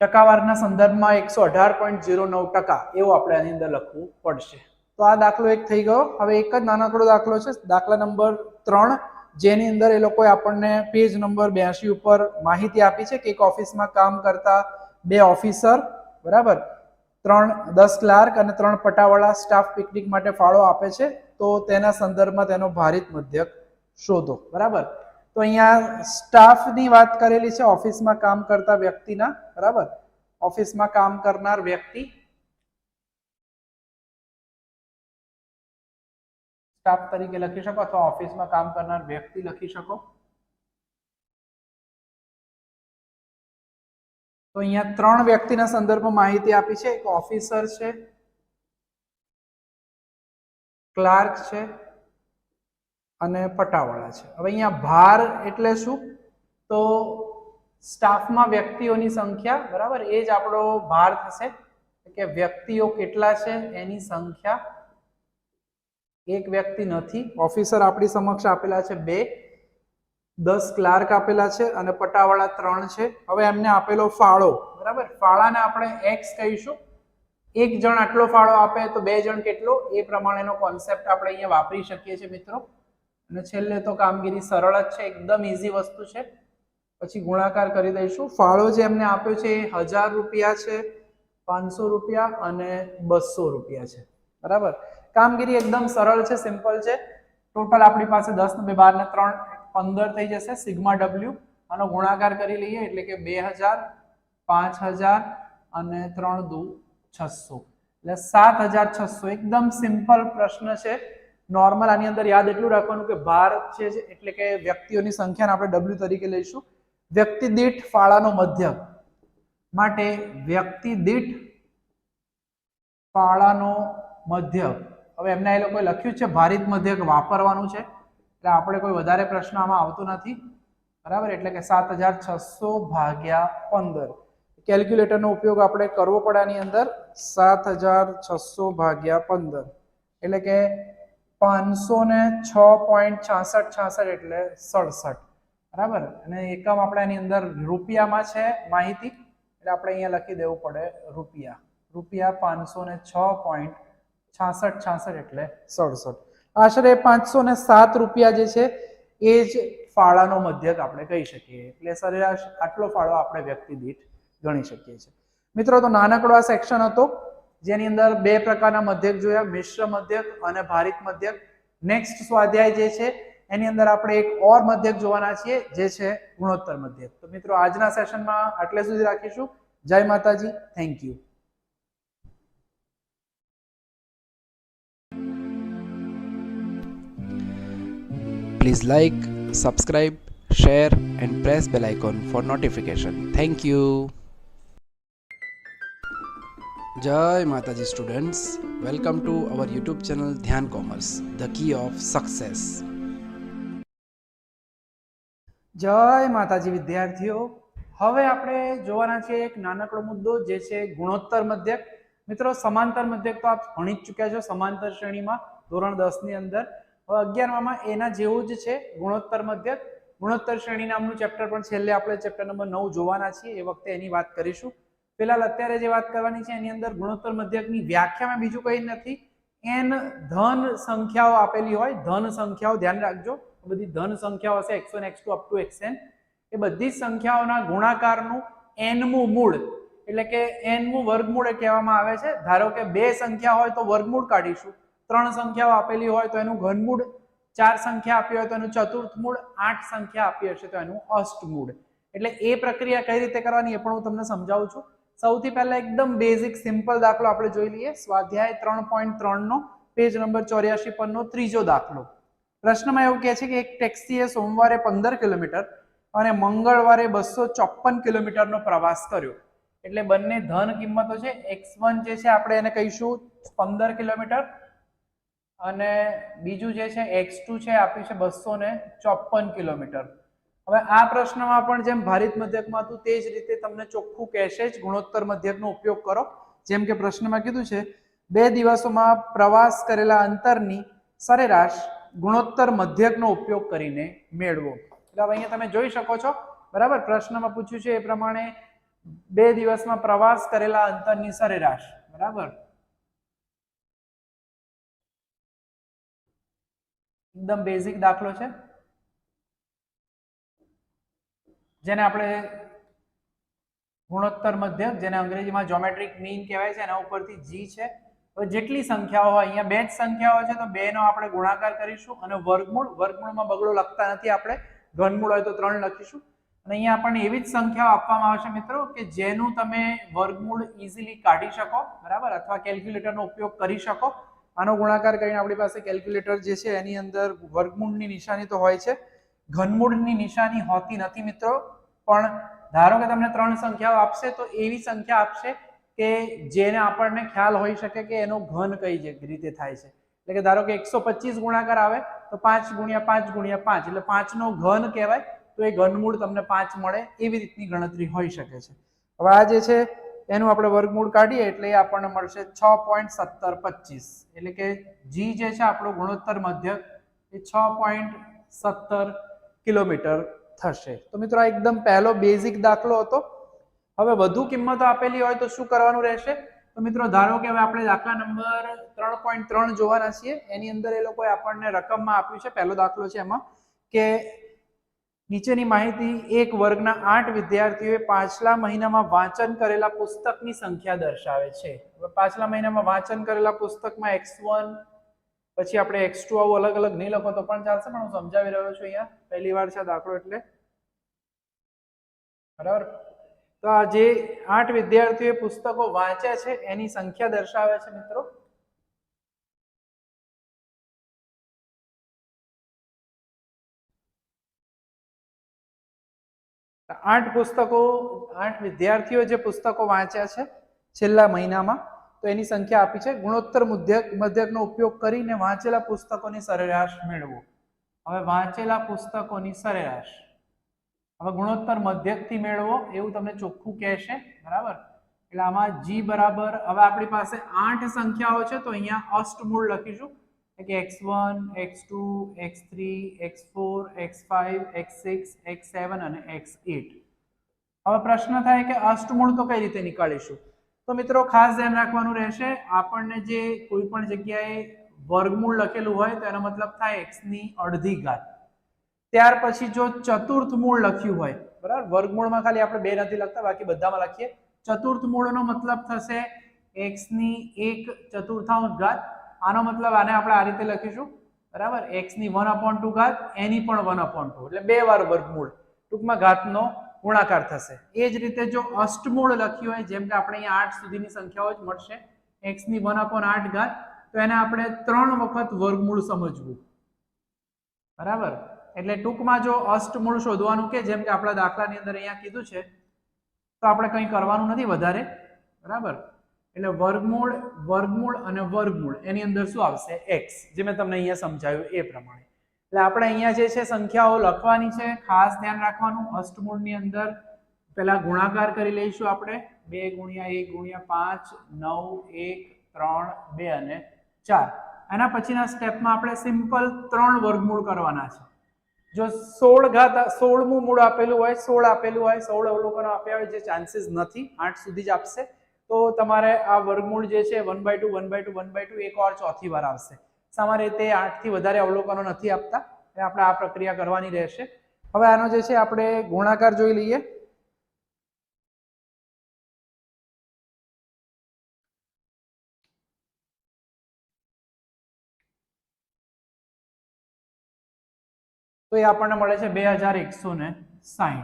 ટકાવારના સંદર્ભમાં 118.09% એવું આપણે આની અંદર લખવું પડશે. તો આ દાખલો એક થઈ ગયો. હવે એક જ નાનકડો દાખલો છે, દાખલા નંબર 3, જેની અંદર એ લોકોએ આપણને પેજ નંબર 82 ઉપર માહિતી આપી છે કે એક ઓફિસમાં કામ કરતા 2 ઓફિસર, બરાબર, 10 ક્લાર્ક અને 3 પટાવાળા સ્ટાફ પિકનિક માટે ફાળો આપે છે. તો તેના સંદર્ભમાં તેનો ભારિત મધ્યક શોધો, બરાબર. તો અહીંયા સ્ટાફની વાત કરેલી છે, ઓફિસમાં કામ કરતા વ્યક્તિના, બરાબર. ઓફિસમાં કામ કરનાર વ્યક્તિ સ્ટાફ તરીકે લખી શકો, અથવા ઓફિસમાં કામ કરનાર વ્યક્તિ લખી શકો. તો અહીંયા 3 વ્યક્તિના સંદર્ભમાં માહિતી આપી છે. એક ઓફિસર છે, ક્લાર્ક છે અને પટાવાળા છે. હવે અહીંયા ભાર એટલે શું? તો સ્ટાફમાં વ્યક્તિઓની સંખ્યા, બરાબર, એ જ આપણો ભાર થશે કે વ્યક્તિઓ કેટલા છે એની સંખ્યા. એક વ્યક્તિ નથી. ઓફિસર આપણી સમક્ષ આપેલા છે 2, 10 ક્લાર્ક આપેલા છે અને પટાવાળા 3 છે. હવે એમને આપેલો ફાળો, બરાબર, ફાળાને આપણે x કહીશું. એક જણ આટલો ફાળો આપે તો 2 જણ કેટલો, એ પ્રમાણેનો કોન્સેપ્ટ આપણે અહીંયા વાપરી શકીએ છીએ મિત્રો. અને છેલ્લે તો કામગીરી સરળ જ છે, એકદમ ઈઝી વસ્તુ છે. પછી ગુણાકાર કરી દઈશું. ફાળો જે એમને આપ્યો છે એ 1000 રૂપિયા છે, 500 રૂપિયા અને 200 રૂપિયા છે, બરાબર. કામગીરી એકદમ સરળ છે, સિમ્પલ છે. ટોટલ આપણી પાસે 10 ને 2 12 ને 3 15 થઈ જશે. સિગ્મા W આનો ગુણાકાર કરી લઈએ એટલે કે 2000, 5000 અને 3 દુ 600 એટલે 7600. એકદમ સિમ્પલ પ્રશ્ન છે, નોર્મલ. આની અંદર યાદ એટલું રાખવાનું કે ભાર છે એટલે કે વ્યક્તિઓની સંખ્યાને આપણે W તરીકે લઈશું. વ્યક્તિ દીઠ ફાળાનો મધ્યક માટે વ્યક્તિ દીઠ ફાળાનો મધ્યક. હવે એમને એ લોકોએ લખ્યું છે ભારિત મધ્યક વાપરવાનું છે, એટલે આપણે કોઈ વધારે પ્રશ્ન આમાં આવતો નથી, બરાબર. એટલે કે 7600 ભાગ્યા 15. કેલ્ક્યુલેટરનો ઉપયોગ આપણે કરવો પડે આની અંદર. 7600 ભાગ્યા 15 એટલે કે 506.6666 એટલે 67, બરાબર. અને એકમ આપણે આની અંદર રૂપિયામાં છે માહિતી, એટલે આપણે અહીંયા લખી દેવું પડે રૂપિયા. રૂપિયા 506.6666 એટલે 67. આશરે 507 રૂપિયા જે છે એ જ ફાળાનો મધ્યક આપણે કહી શકીએ. એટલે સરેરાશ આટલો ફાળો આપણે વ્યક્તિ દીઠ ગણી શકીએ છીએ. મિત્રો, તો નાનકડો આ સેક્શન હતો, જેની અંદર 2 પ્રકારના મધ્યક જોયા, મિશ્ર મધ્યક અને ભારિત મધ્યક. નેક્સ્ટ સ્વાધ્યાય જે છે એની અંદર આપણે એક ઓર મધ્યક જોવાના છીએ, જે છે ગુણોત્તર મધ્યક. તો મિત્રો, આજના સેશનમાં આટલે સુધી રાખીશું. જય માતાજી, thank you. Please like, subscribe, share and press bell icon for notification. Thank you. Jai Mataji students, welcome to our YouTube channel Dhyan Commerce, the key of success. જય માતાજી વિદ્યાર્થીઓ. હવે આપણે જોવાના છે એક નાનકડો મુદ્દો, જે છે ગુણોત્તર મધ્યક. મિત્રો, સમાંતર મધ્યક તો આપ ભણી જ ચૂક્યા છો સમાંતર શ્રેણીમાં ધોરણ 10 ની અંદર. હવે 11માં એના જેવું જ છે ગુણોત્તર મધ્યક. ગુણોત્તર શ્રેણી નામનું ચેપ્ટર પણ છેલ્લે આપણે ચેપ્ટર નંબર 9 જોવાના છીએ, એ વખતે એની વાત કરીશું. ફિલહાલ અત્યારે જે વાત કરવાની છે એની અંદર ગુણોત્તર મધ્યકની વ્યાખ્યામાં બીજું કંઈ નથી, n ધન સંખ્યાઓ આપેલી હોય, ધન સંખ્યાઓ ધ્યાન રાખજો, બધી ધન સંખ્યાઓ હશે x1 x2 up to xn, એ બધી સંખ્યાઓના ગુણાકારનું nમું મૂળ એટલે કે nમું વર્ગમૂળ એ કહેવામાં આવે છે. ધારો કે 2 સંખ્યા હોય તો વર્ગમૂળ કાઢીશું, 3 સંખ્યાઓ આપેલી હોય તો એનું ઘનમૂળ, 4 સંખ્યા આપી હોય તો એનું ચતુર્થ મૂળ, 8 સંખ્યા આપી હશે તો એનું અષ્ટમૂળ. એટલે એ પ્રક્રિયા કઈ રીતે કરવાની એ પણ હું તમને સમજાવું છું. સૌથી પહેલા એકદમ બેઝિક સિમ્પલ દાખલો આપણે જોઈ લઈએ. સ્વાધ્યાય 3.3 નો પેજ નંબર 84 પરનો ત્રીજો દાખલો. પ્રશ્નમાં એવું કહે છે કે એક ટેક્સીએ સોમવારે 15 કિલોમીટર અને મંગળવારે 254 કિલોમીટરનો પ્રવાસ કર્યો. એટલે બંને ધન કિંમતો છે. x1 જે છે આપણે એને કહીશું 15 કિલોમીટર અને બીજું જે છે x2 છે આપ્યું છે 254 કિલોમીટર. હવે આ પ્રશ્નમાં પણ જેમ ભારિત મધ્યકમાં હતું તે જ રીતે તમને ચોખ્ખું કહેશે જ ગુણોત્તર મધ્યકનો ઉપયોગ કરો. જેમ કે પ્રશ્નમાં કીધું છે 2 દિવસોમાં પ્રવાસ કરેલા અંતરની સરેરાશ ગુણોત્તર મધ્યકનો ઉપયોગ કરીને મેળવો. એટલે હવે અહીંયા તમે જોઈ શકો છો, બરાબર, પ્રશ્નમાં પૂછ્યું છે એ પ્રમાણે 2 દિવસમાં પ્રવાસ કરેલા અંતરની સરેરાશ, બરાબર. એકદમ બેઝિક દાખલો છે જેને આપણે ગુણોત્તર મધ્યક, જેને અંગ્રેજીમાં જ્યોમેટ્રિક મીન કહેવાય છે, એના ઉપરથી g છે. હવે જેટલી સંખ્યાઓ હોય, અહીંયા 2 જ સંખ્યાઓ છે તો 2 નો આપણે ગુણાકાર કરીશું અને વર્ગમૂળમાં બગડો લખતા નથી આપણે, ઘનમૂળ હોય તો 3 લખીશું. અને અહીંયા આપણને એવી જ સંખ્યાઓ આપવામાં આવશે મિત્રો કે જેનું તમે વર્ગમૂળ ઇઝીલી કાઢી શકો, બરાબર, અથવા કેલ્ક્યુલેટરનો ઉપયોગ કરી શકો. આનો ગુણાકાર કરીને આપણી પાસે કેલ્ક્યુલેટર જે છે એની અંદર વર્ગમૂળની નિશાની તો હોય છે, ઘનમૂળની નિશાની હોતી નથી મિત્રો. પણ ધારો કે તમને 3 સંખ્યાઓ આપશે તો એવી સંખ્યા આપશે કે જેને આપણને ખ્યાલ હોઈ શકે કે એનો ઘન કઈ રીતે થાય છે. એટલે કે ધારો કે 125 ગુણાકાર આવે તો 5 ગુણ્યા 5 ગુણ્યા 5 એટલે 5 નો ઘન કહેવાય, તો એ ઘનમૂળ તમને 5 મળે, એવી રીતની ગણતરી હોઈ શકે છે. હવે આ જે છે એનું આપણે વર્ગમૂળ કાઢીએ એટલે એ આપણને મળશે 6.1725. એટલે કે g જે છે આપણો ગુણોત્તર મધ્યક એ 6.17 કિલોમીટર થશે. તો મિત્રો આ એકદમ પહેલો બેઝિક દાખલો હતો. હવે વધુ કિંમતો આપેલી હોય તો શું કરવાનું રહેશે? તો મિત્રો ધારો કે હવે આપણે દાખલા નંબર 3.3 જોવાના છીએ. એની અંદર એ લોકોએ આપણને રકમમાં આપ્યું છે, પહેલો દાખલો છે એમાં કે નીચેની માહિતી એક વર્ગના 8 વિદ્યાર્થીઓએ પાછલા મહિનામાં વાંચન કરેલા પુસ્તકની સંખ્યા દર્શાવે છે. હવે પાછલા મહિનામાં વાંચન કરેલા પુસ્તકમાં x1 પછી આપણે x2 આવું અલગ અલગ નહીં લખો તો પણ ચાલશે, પણ હું સમજાવી રહ્યો છું અહીંયા, પહેલી વાર છે દાખલો એટલે, બરાબર. તો આ જે 8 વિદ્યાર્થીઓએ પુસ્તકો વાંચ્યા છે એની સંખ્યા દર્શાવે છે મિત્રો. આઠ વિદ્યાર્થીઓ જે પુસ્તકો વાંચ્યા છે છેલ્લા મહિનામાં, તો એની સંખ્યા આપી છે. ગુણોત્તર મધ્યકનો ઉપયોગ કરીને વાંચેલા પુસ્તકોની સરેરાશ મેળવો. હવે વાંચેલા પુસ્તકોની સરેરાશ હવે ગુણોત્તર મધ્યકથી મેળવો એવું તમને ચોખ્ખું કહેશે, બરાબર. એટલે આમાં g બરાબર, હવે આપણી પાસે 8 સંખ્યાઓ છે તો અહીંયા અષ્ટમૂળ લખીશું કે x1, x2, x3, x4, x5, x6, x7 અને x8. હવે પ્રશ્ન થાય કે અષ્ટમૂળ તો કઈ રીતે નીકાળીશું? તો મિત્રો ખાસ ધ્યાન રાખવાનું રહેશે, આપણને જે કોઈ પણ જગ્યાએ વર્ગમૂળ લખેલું હોય તો એનો મતલબ થાય x ની અડધી ઘાત. ત્યાર પછી જો ચતુર્થ મૂળ લખ્યું હોય, બરાબર, વર્ગમૂળમાં ખાલી આપણે 2 નથી લખતા, બાકી બધામાં લખીએ. ચતુર્થ મૂળનો મતલબ થશે x ની 1/4 ઘાત. આનો મતલબ આને આપણે આ રીતે લખીશું, બરાબર, x ની 1/2 ઘાત, એની પણ 1/2, એટલે 2 વાર વર્ગમૂળ, ટૂંકમાં ઘાતનો ગુણાકાર થશે. એ જ રીતે જો અષ્ટમૂળ લખ્યું હોય, જેમ કે આપણે અહીંયા 8 સુધીની સંખ્યાઓ જ મળશે, x ની 1/8 ઘાત, તો એને આપણે 3 વખત વર્ગમૂળ સમજવું, બરાબર. એટલે ટૂંકમાં જો અષ્ટમૂળ શોધવાનું કે જેમ કે આપણા દાખલાની અંદર અહીંયા કીધું છે તો આપણે કંઈ કરવાનું નથી વધારે, બરાબર. એટલે વર્ગમૂળ અને વર્ગમૂળ એની અંદર શું આવશે? x, જે મેં તમને અહીંયા સમજાવ્યું એ પ્રમાણે. એટલે આપણે અહીંયા જે છે સંખ્યાઓ લખવાની છે, ખાસ ધ્યાન રાખવાનું. અષ્ટમૂળની અંદર પહેલા ગુણાકાર કરી લઈશું આપણે, 2 ગુણ્યા 1 ગુણ્યા 5, 9, 1, 3, 2 અને 4. એના પછીના સ્ટેપમાં આપણે સિમ્પલ 3 વર્ગમૂળ કરવાના છે. જો 16મું મૂળ આપેલું હોય, 16 આપેલું હોય, 16 અવલોકનો આપ્યા હોય, જે ચાન્સીસ નથી, 8 સુધી જ આપશે, તો તમારે આ વર્ગમૂળ જે છે 1/2 1/2 1/2 એક વાર ચોથી વાર આવશે. સામાન્ય રીતે 8 થી વધારે અવલોકનો નથી આપતા, એટલે આપણે આ પ્રક્રિયા કરવાની રહેશે. હવે આનો જે છે આપણે ગુણાકાર જોઈ લઈએ. તો એ આપણને મળે છે 2160.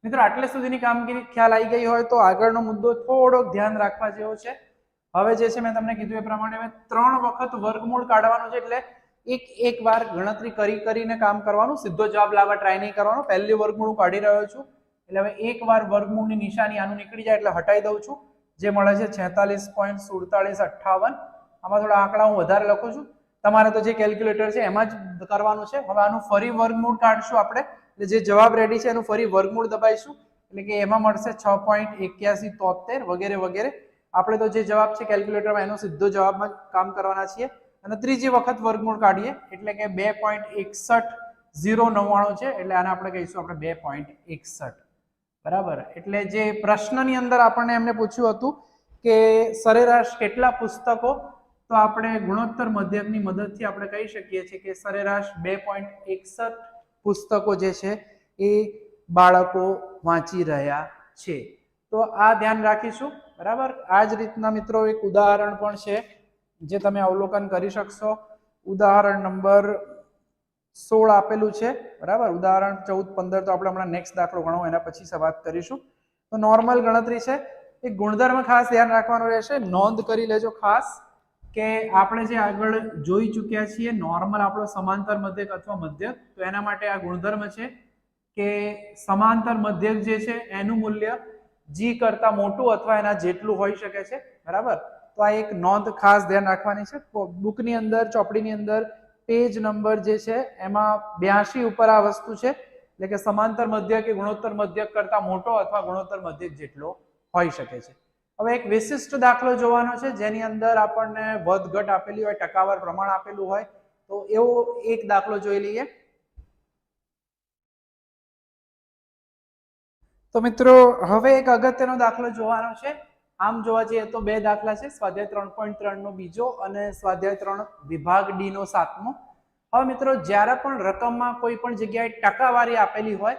મિત્રો આટલે સુધીની કામગીરી ખ્યાલ આવી ગઈ હોય તો આગળનો મુદ્દો થોડોક ધ્યાન રાખવા જેવો છે. હવે જે છે મેં તમને કીધું એ પ્રમાણે 3 વખત વર્ગમૂળ કાઢવાનું છે, એટલે એક વાર ગણતરી કરીને કામ કરવાનું, સીધો જવાબ લાવવા ટ્રાય નહીં કરવાનો. પહેલી વર્ગમૂળ હું કાઢી રહ્યો છું, એટલે હવે એક વાર વર્ગમૂળની નિશાની આનું નીકળી જાય એટલે હટાવી દઉં છું, જે મળે છે 46.4758. આમાં થોડા આંકડા હું વધારે લખું છું, તમારે તો જે કેલ્ક્યુલેટર છે એમાં જ કરવાનું છે. હવે આનું ફરી વર્ગમૂળ કાઢશું આપણે, એટલે જે જવાબ રેડી છે એનું ફરી વર્ગમૂળ દબાઈશું, એટલે કે એમાં મળશે 6.8173 વગેરે વગેરે. આપણે તો જે જવાબ છે કેલ્ક્યુલેટરમાં એનો સીધો જવાબમાં કામ કરવાના છીએ. અને ત્રીજી વખત વર્ગમૂળ કાઢીએ એટલે કે 2.61099 છે, એટલે આને આપણે કહીશું આપણે 2.61. બરાબર. એટલે જે પ્રશ્નની અંદર આપણને એમને પૂછ્યું હતું કે સરેરાશ કેટલા પુસ્તકો, તો આપણે ગુણોત્તર મધ્યકની મદદથી આપણે કહી શકીએ છીએ કે સરેરાશ 2.61 પુસ્તકો જે છે એ બાળકો વાંચી રહ્યા છે. તો આ ધ્યાન રાખીશું. બરાબર. આ જ રીતના મિત્રો એક ઉદાહરણ પણ છે જે તમે અવલોકન કરી શકશો. ઉદાહરણ નંબર 16 આપેલું છે. બરાબર. ઉદાહરણ 14 15 તો આપણે હમણાં નેક્સ્ટ દાખલો ગણો એના પછી વાત કરીશું. તો નોર્મલ ગણતરી છે. એક ગુણધર્મ ખાસ ધ્યાન રાખવાનું રહેશે, નોંધ કરી લેજો ખાસ કે આપણે જે આગળ જોઈ ચૂક્યા છીએ નોર્મલ આપણો સમાંતર મધ્યક અથવા મધ્યક, તો એના માટે આ ગુણધર્મ છે કે સમાંતર મધ્યક જે છે એનું મૂલ્ય g કરતા મોટું અથવા એના જેટલું હોઈ શકે છે. બરાબર. તો આ એક નોંધ ખાસ ધ્યાન રાખવાની છે. બુકની અંદર ચોપડીની અંદર પેજ નંબર જે છે એમાં 82 ઉપર આ વસ્તુ છે, એટલે કે સમાંતર મધ્યક એ ગુણોત્તર મધ્યક કરતા મોટો અથવા ગુણોત્તર મધ્યક જેટલો હોઈ શકે છે. હવે એક વિશિષ્ટ દાખલો જોવાનો છે જેની અંદર આપણને વધઘટ આપેલી હોય, ટકાવાર પ્રમાણ આપેલું હોય, તો એવો એક દાખલો જોઈ લઈએ. તો મિત્રો હવે એક અગત્યનો દાખલો જોવાનો છે. આમ જોવા જઈએ તો બે દાખલા છે, સ્વાધ્યાય 3.3 નો બીજો અને સ્વાધ્યાય 3 વિભાગ ડી નો 7મો. હવે મિત્રો જ્યારે પણ રકમમાં કોઈ પણ જગ્યાએ ટકાવારી આપેલી હોય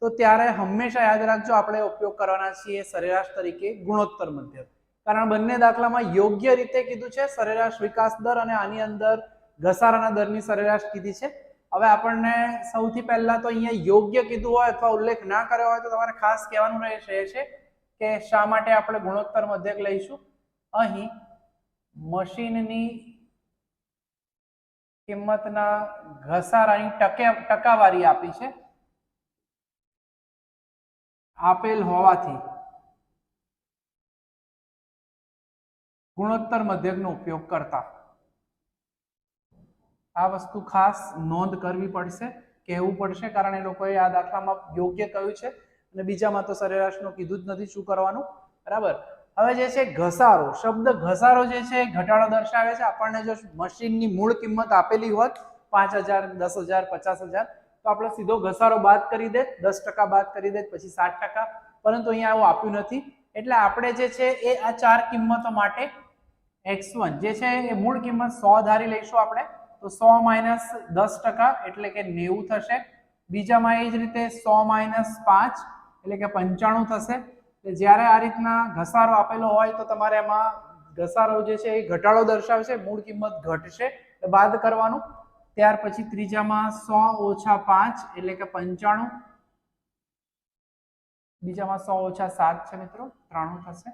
તો ત્યારે હંમેશા યાદ રાખજો આપણે ઉપયોગ કરવાના છીએ સરેરાશ તરીકે ગુણોત્તર મધ્યક. કારણ બંને દાખલામાં યોગ્ય રીતે કીધું છે સરેરાશ વિકાસ દર અને આની અંદર ઘસારાના દરની સરેરાશ કીધી છે. હવે આપણને સૌથી પહેલા તો અહીંયા યોગ્ય કીધું હોય અથવા ઉલ્લેખ ના કર્યો હોય તો તમારે ખાસ કહેવાનું રહેશે કે શા માટે આપણે ગુણોત્તર મધ્યક લઈશું. અહીં મશીનની કિંમતના ઘસારાની ટકાવારી આપી છે, આપેલ હોવાથી ગુણોત્તર મધ્યકનો ઉપયોગ કરતા આ વસ્તુ ખાસ નોંધ કરવી પડશે, કહેવું પડશે, કારણ એ લોકોએ આ દાખલામાં યોગ્ય કહ્યું છે અને બીજામાં તો સરેરાશનું કીધું જ નથી શું કરવાનું. બરાબર. હવે જે છે ઘસારો, શબ્દ ઘસારો જે છે ઘટાડો દર્શાવે છે. આપણને જો મશીનની મૂળ કિંમત આપેલી હોત 5000 10000 50000 તો આપણે સીધો ઘસારો બાદ કરી દે, 10% બાદ કરી દે, પછી 60%, પરંતુ અહીંયા આવું આપ્યું નથી. એટલે આપણે જે છે એ આ ચાર કિંમતો માટે x1 જે છે એ મૂળ કિંમત 100 ધારી લઈશું આપણે, તો 100 માઇનસ 10% એટલે કે 90 થશે. બીજામાં એ જ રીતે 100 - 5 એટલે કે 95 થશે. જ્યારે આ રીતના ઘસારો આપેલો હોય તો તમારે એમાં ઘસારો જે છે એ ઘટાડો દર્શાવશે, મૂળ કિંમત ઘટશે એટલે બાદ કરવાનું. ત્યાર પછી ત્રીજામાં 100 - 5 એટલે કે 95, બીજામાં 100 - 7 છે મિત્રો 93 થશે,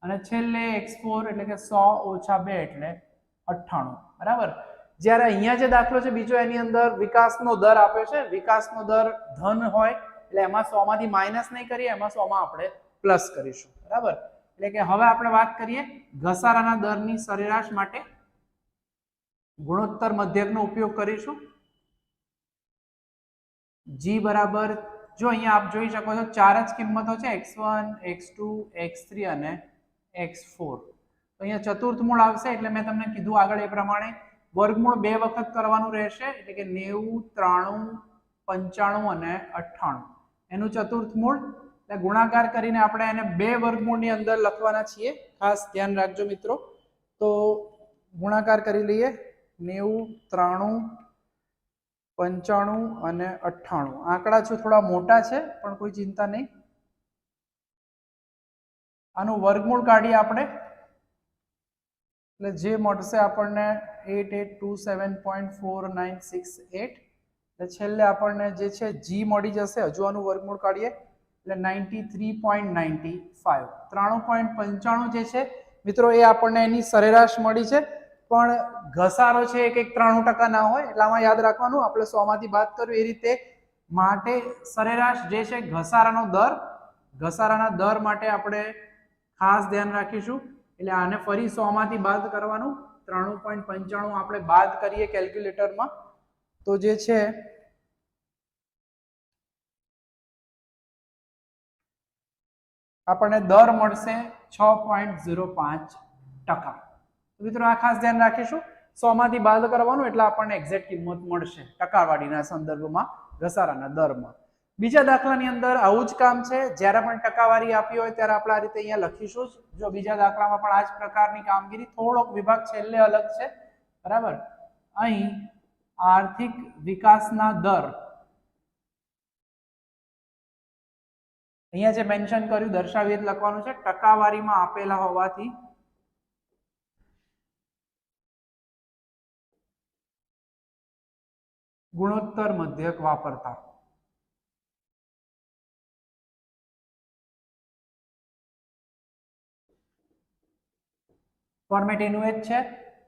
અને છેલ્લે x4 એટલે કે 100 - 2 એટલે 98. બરાબર. જ્યારે અહીંયા જે દાખલો છે બીજો એની અંદર વિકાસનો દર આપ્યો છે, વિકાસનો દર ધન હોય એટલે એમાં 100 માંથી માઇનસ નહીં કરીએ, એમાં 100 માં આપણે પ્લસ કરીશું. બરાબર. એટલે કે હવે આપણે વાત કરીએ ઘસારાના દરની સરેરાશ માટે ગુણોત્તર મધ્યકનો ઉપયોગ કરીશું. g બરાબર, જો અહીંયા આપ જોઈ શકો છો ચાર જ કિંમતો છે, x1 x2 x3 અને x4. તો અહીંયા ચતુર્થ મૂળ આવશે એટલે મેં તમને કીધું આગળ એ પ્રમાણે વર્ગમૂળ બે વખત કરવાનું રહેશે, એટલે કે 90 93 95 અને 98 એનું ચતુર્થ મૂળ. એટલે ગુણાકાર કરીને આપણે એને બે વર્ગમૂળની અંદર લખવાના છીએ, ખાસ ધ્યાન રાખજો મિત્રો. તો ગુણાકાર કરી લઈએ. 90, 93, 95 અને 98. આંકડા છે થોડા મોટા છે પણ કોઈ ચિંતા નહીં. આનું વર્ગમૂળ કાઢીએ આપણે એટલે જે મળશે આપણને 8827.4968. એટલે છેલ્લે આપણને જે છે જી મળી જશે. હજુ આનું વર્ગમૂળ કાઢીએ એટલે 93.95. 93.95 જે છે મિત્રો એ આપણને એની સરેરાશ મળી છે, પણ ઘસારો છે એક 93% ના હોય એટલે આમાં યાદ રાખવાનું આપણે 100 માંથી બાદ કર્યું એ રીતે. માટે સરેરાશ જે છે ઘસારાના દર માટે આપણે ખાસ ધ્યાન રાખીશું. એટલે આને ફરી 100 માંથી બાદ કરવાનું. 93.95 આપણે બાદ કરીએ કેલ્ક્યુલેટરમાં તો જે છે આપણને દર મળશે 6.05%. મિત્રો આ ખાસ ધ્યાન રાખીશું. 100 માંથી બાદ કરવાનું એટલે આપણને એક્ઝેક્ટ કિંમત મળશે ટકાવારીના સંદર્ભમાં ઘસારાના દરમાં. બીજા દાખલાની અંદર આવું જ કામ છે. જ્યારે પણ ટકાવારી આપી હોય ત્યારે આપણે આ રીતે અહીંયા લખીશું. જો બીજા દાખલામાં પણ આ જ પ્રકારની કામગીરી, થોડોક વિભાગ છેલ્લે અલગ છે, બરાબર. અહીં આર્થિક વિકાસના દર અહીંયા જે મેન્શન કર્યું દર્શાવી લખવાનું છે. ટકાવારીમાં આપેલા હોવાથી ગુણોત્તર મધ્યક વાપરતા. ફોર્મેટ એનું જ છે.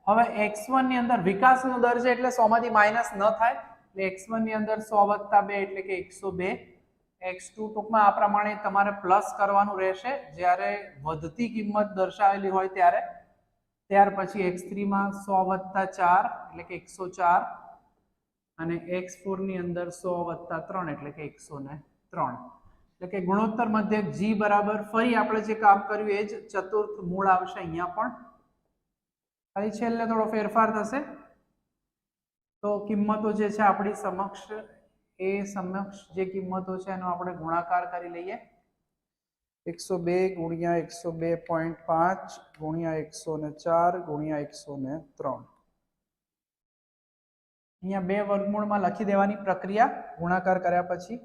હવે x1 ની અંદર વિકાસનો દર છે એટલે 100 માંથી માઇનસ ન થાય એટલે x1 ની અંદર 100 + 2 એટલે કે 102. x2 ટૂંકમાં આ પ્રમાણે તમારે પ્લસ કરવાનું રહેશે જ્યારે વધતી કિંમત દર્શાવેલી હોય ત્યારે. ત્યાર પછી x3 માં 100 + 4 એટલે કે 104 અને x4 ની અંદર 100 + 3 એટલે કે 103. એટલે કે ગુણોત્તર મધ્યક g બરાબર ફરી આપણે જે કામ કર્યું એ જ ચતુર્થ મૂળ આવશે અહીંયા પણ. ખાલી છેલ્લે થોડો ફેરફાર થશે તો કિંમતો જે છે આપણી સમક્ષ જે કિંમતો છે એનો આપણે ગુણાકાર કરી લઈએ. 102 × 102.5 × 104 × 103. અહીંયા બે વર્ગમૂળમાં લખી દેવાની પ્રક્રિયા ગુણાકાર કર્યા પછી.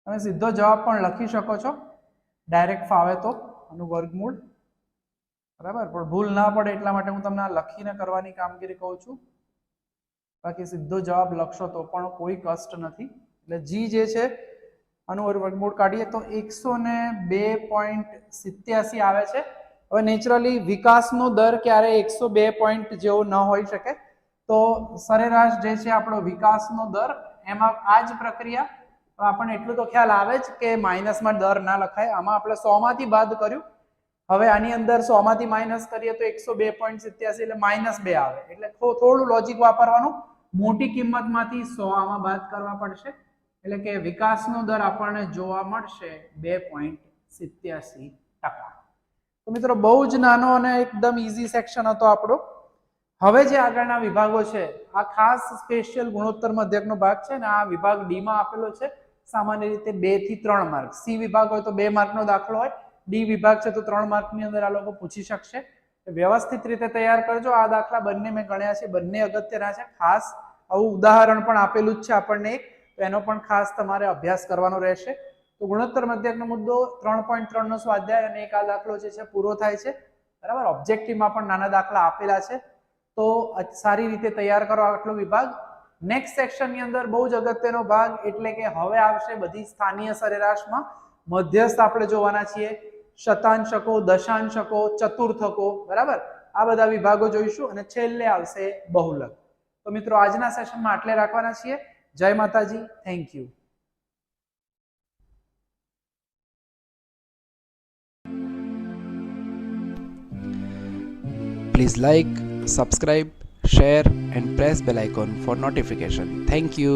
તમે સીધો જવાબ પણ લખી શકો છો ડાયરેક્ટ ફાવે તો આનું વર્ગમૂળ, બરાબર. પણ ભૂલ ના પડે એટલા માટે હું તમને આ લખીને કરવાની કામગીરી કહું છું. બાકી સીધો જવાબ લખશો તો પણ કોઈ કષ્ટ નથી. એટલે જી જે છે આનું વર્ગમૂળ કાઢીએ તો 102.87 આવે છે. હવે નેચરલી વિકાસનો દર ક્યારે 102 પોઈન્ટ જેવો ન હોઈ શકે, તો સરેરાશ જે છે આપણો વિકાસનો દર એમાં આ જ પ્રક્રિયા. આપણને એટલું તો ખ્યાલ આવે જ કે માઇનસમાં દર ના લખાય. આમાં આપણે 100 માંથી બાદ કર્યું. હવે આની અંદર 100 માંથી માઇનસ કરીએ તો 102.87 એટલે -2 આવે. એટલે થોડું લોજિક વાપરવાનું. મોટી કિંમતમાંથી 100 આમાં બાદ કરવા પડશે એટલે કે વિકાસનો દર આપણને જોવા મળશે 2.87%. તો મિત્રો બહુ જ નાનો અને એકદમ ઈઝી સેક્શન હતો આપણો. હવે જે આગળના વિભાગો છે આ ખાસ સ્પેશિયલ ગુણોત્તર મધ્યકનો ભાગ છે ને આ વિભાગ ડી માં આપેલો છે. સામાન્ય રીતે 2 થી 3 માર્ક. સી વિભાગ હોય તો 2 માર્કનો દાખલો હોય, ડી વિભાગ છે તો 3 માર્કની અંદર આ લોકો પૂછી શકશે. વ્યવસ્થિત રીતે તૈયાર કરજો. આ દાખલા બંને મેં ગણ્યા છે, બંને અગત્યના છે. ખાસ આવું ઉદાહરણ પણ આપેલું જ છે આપણને એક, તો એનો પણ ખાસ તમારે અભ્યાસ કરવાનો રહેશે. તો ગુણોત્તર મધ્યકનો મુદ્દો 3.3 નો સ્વાધ્યાય અને એક આ દાખલો જે છે પૂરો થાય છે, બરાબર. ઓબ્જેક્ટિવમાં પણ નાના દાખલા આપેલા છે તો સારી રીતે તૈયાર કરો આટલો વિભાગ. નેક્સ્ટ સેક્શનની અંદર બહુ જ અગત્યનો ભાગ એટલે કે હવે આવશે બધી સ્થાનીય સરેરાશમાં મધ્યસ્થ આપણે જોવાના છીએ, શતાંશકો, દશાંશકો, ચતુર્થકો, બરાબર. આ બધા વિભાગો જોઈશું અને છેલ્લે આવશે બહુલક. તો મિત્રો આજના સેશનમાં આટલે રાખવાના છીએ. જય માતાજી. Thank you. Please like, subscribe, share and press bell icon for notification. Thank you.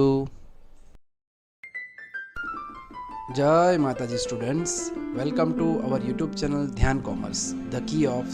Jai Mataji students. Welcome to our YouTube channel Dhyan Commerce, the key of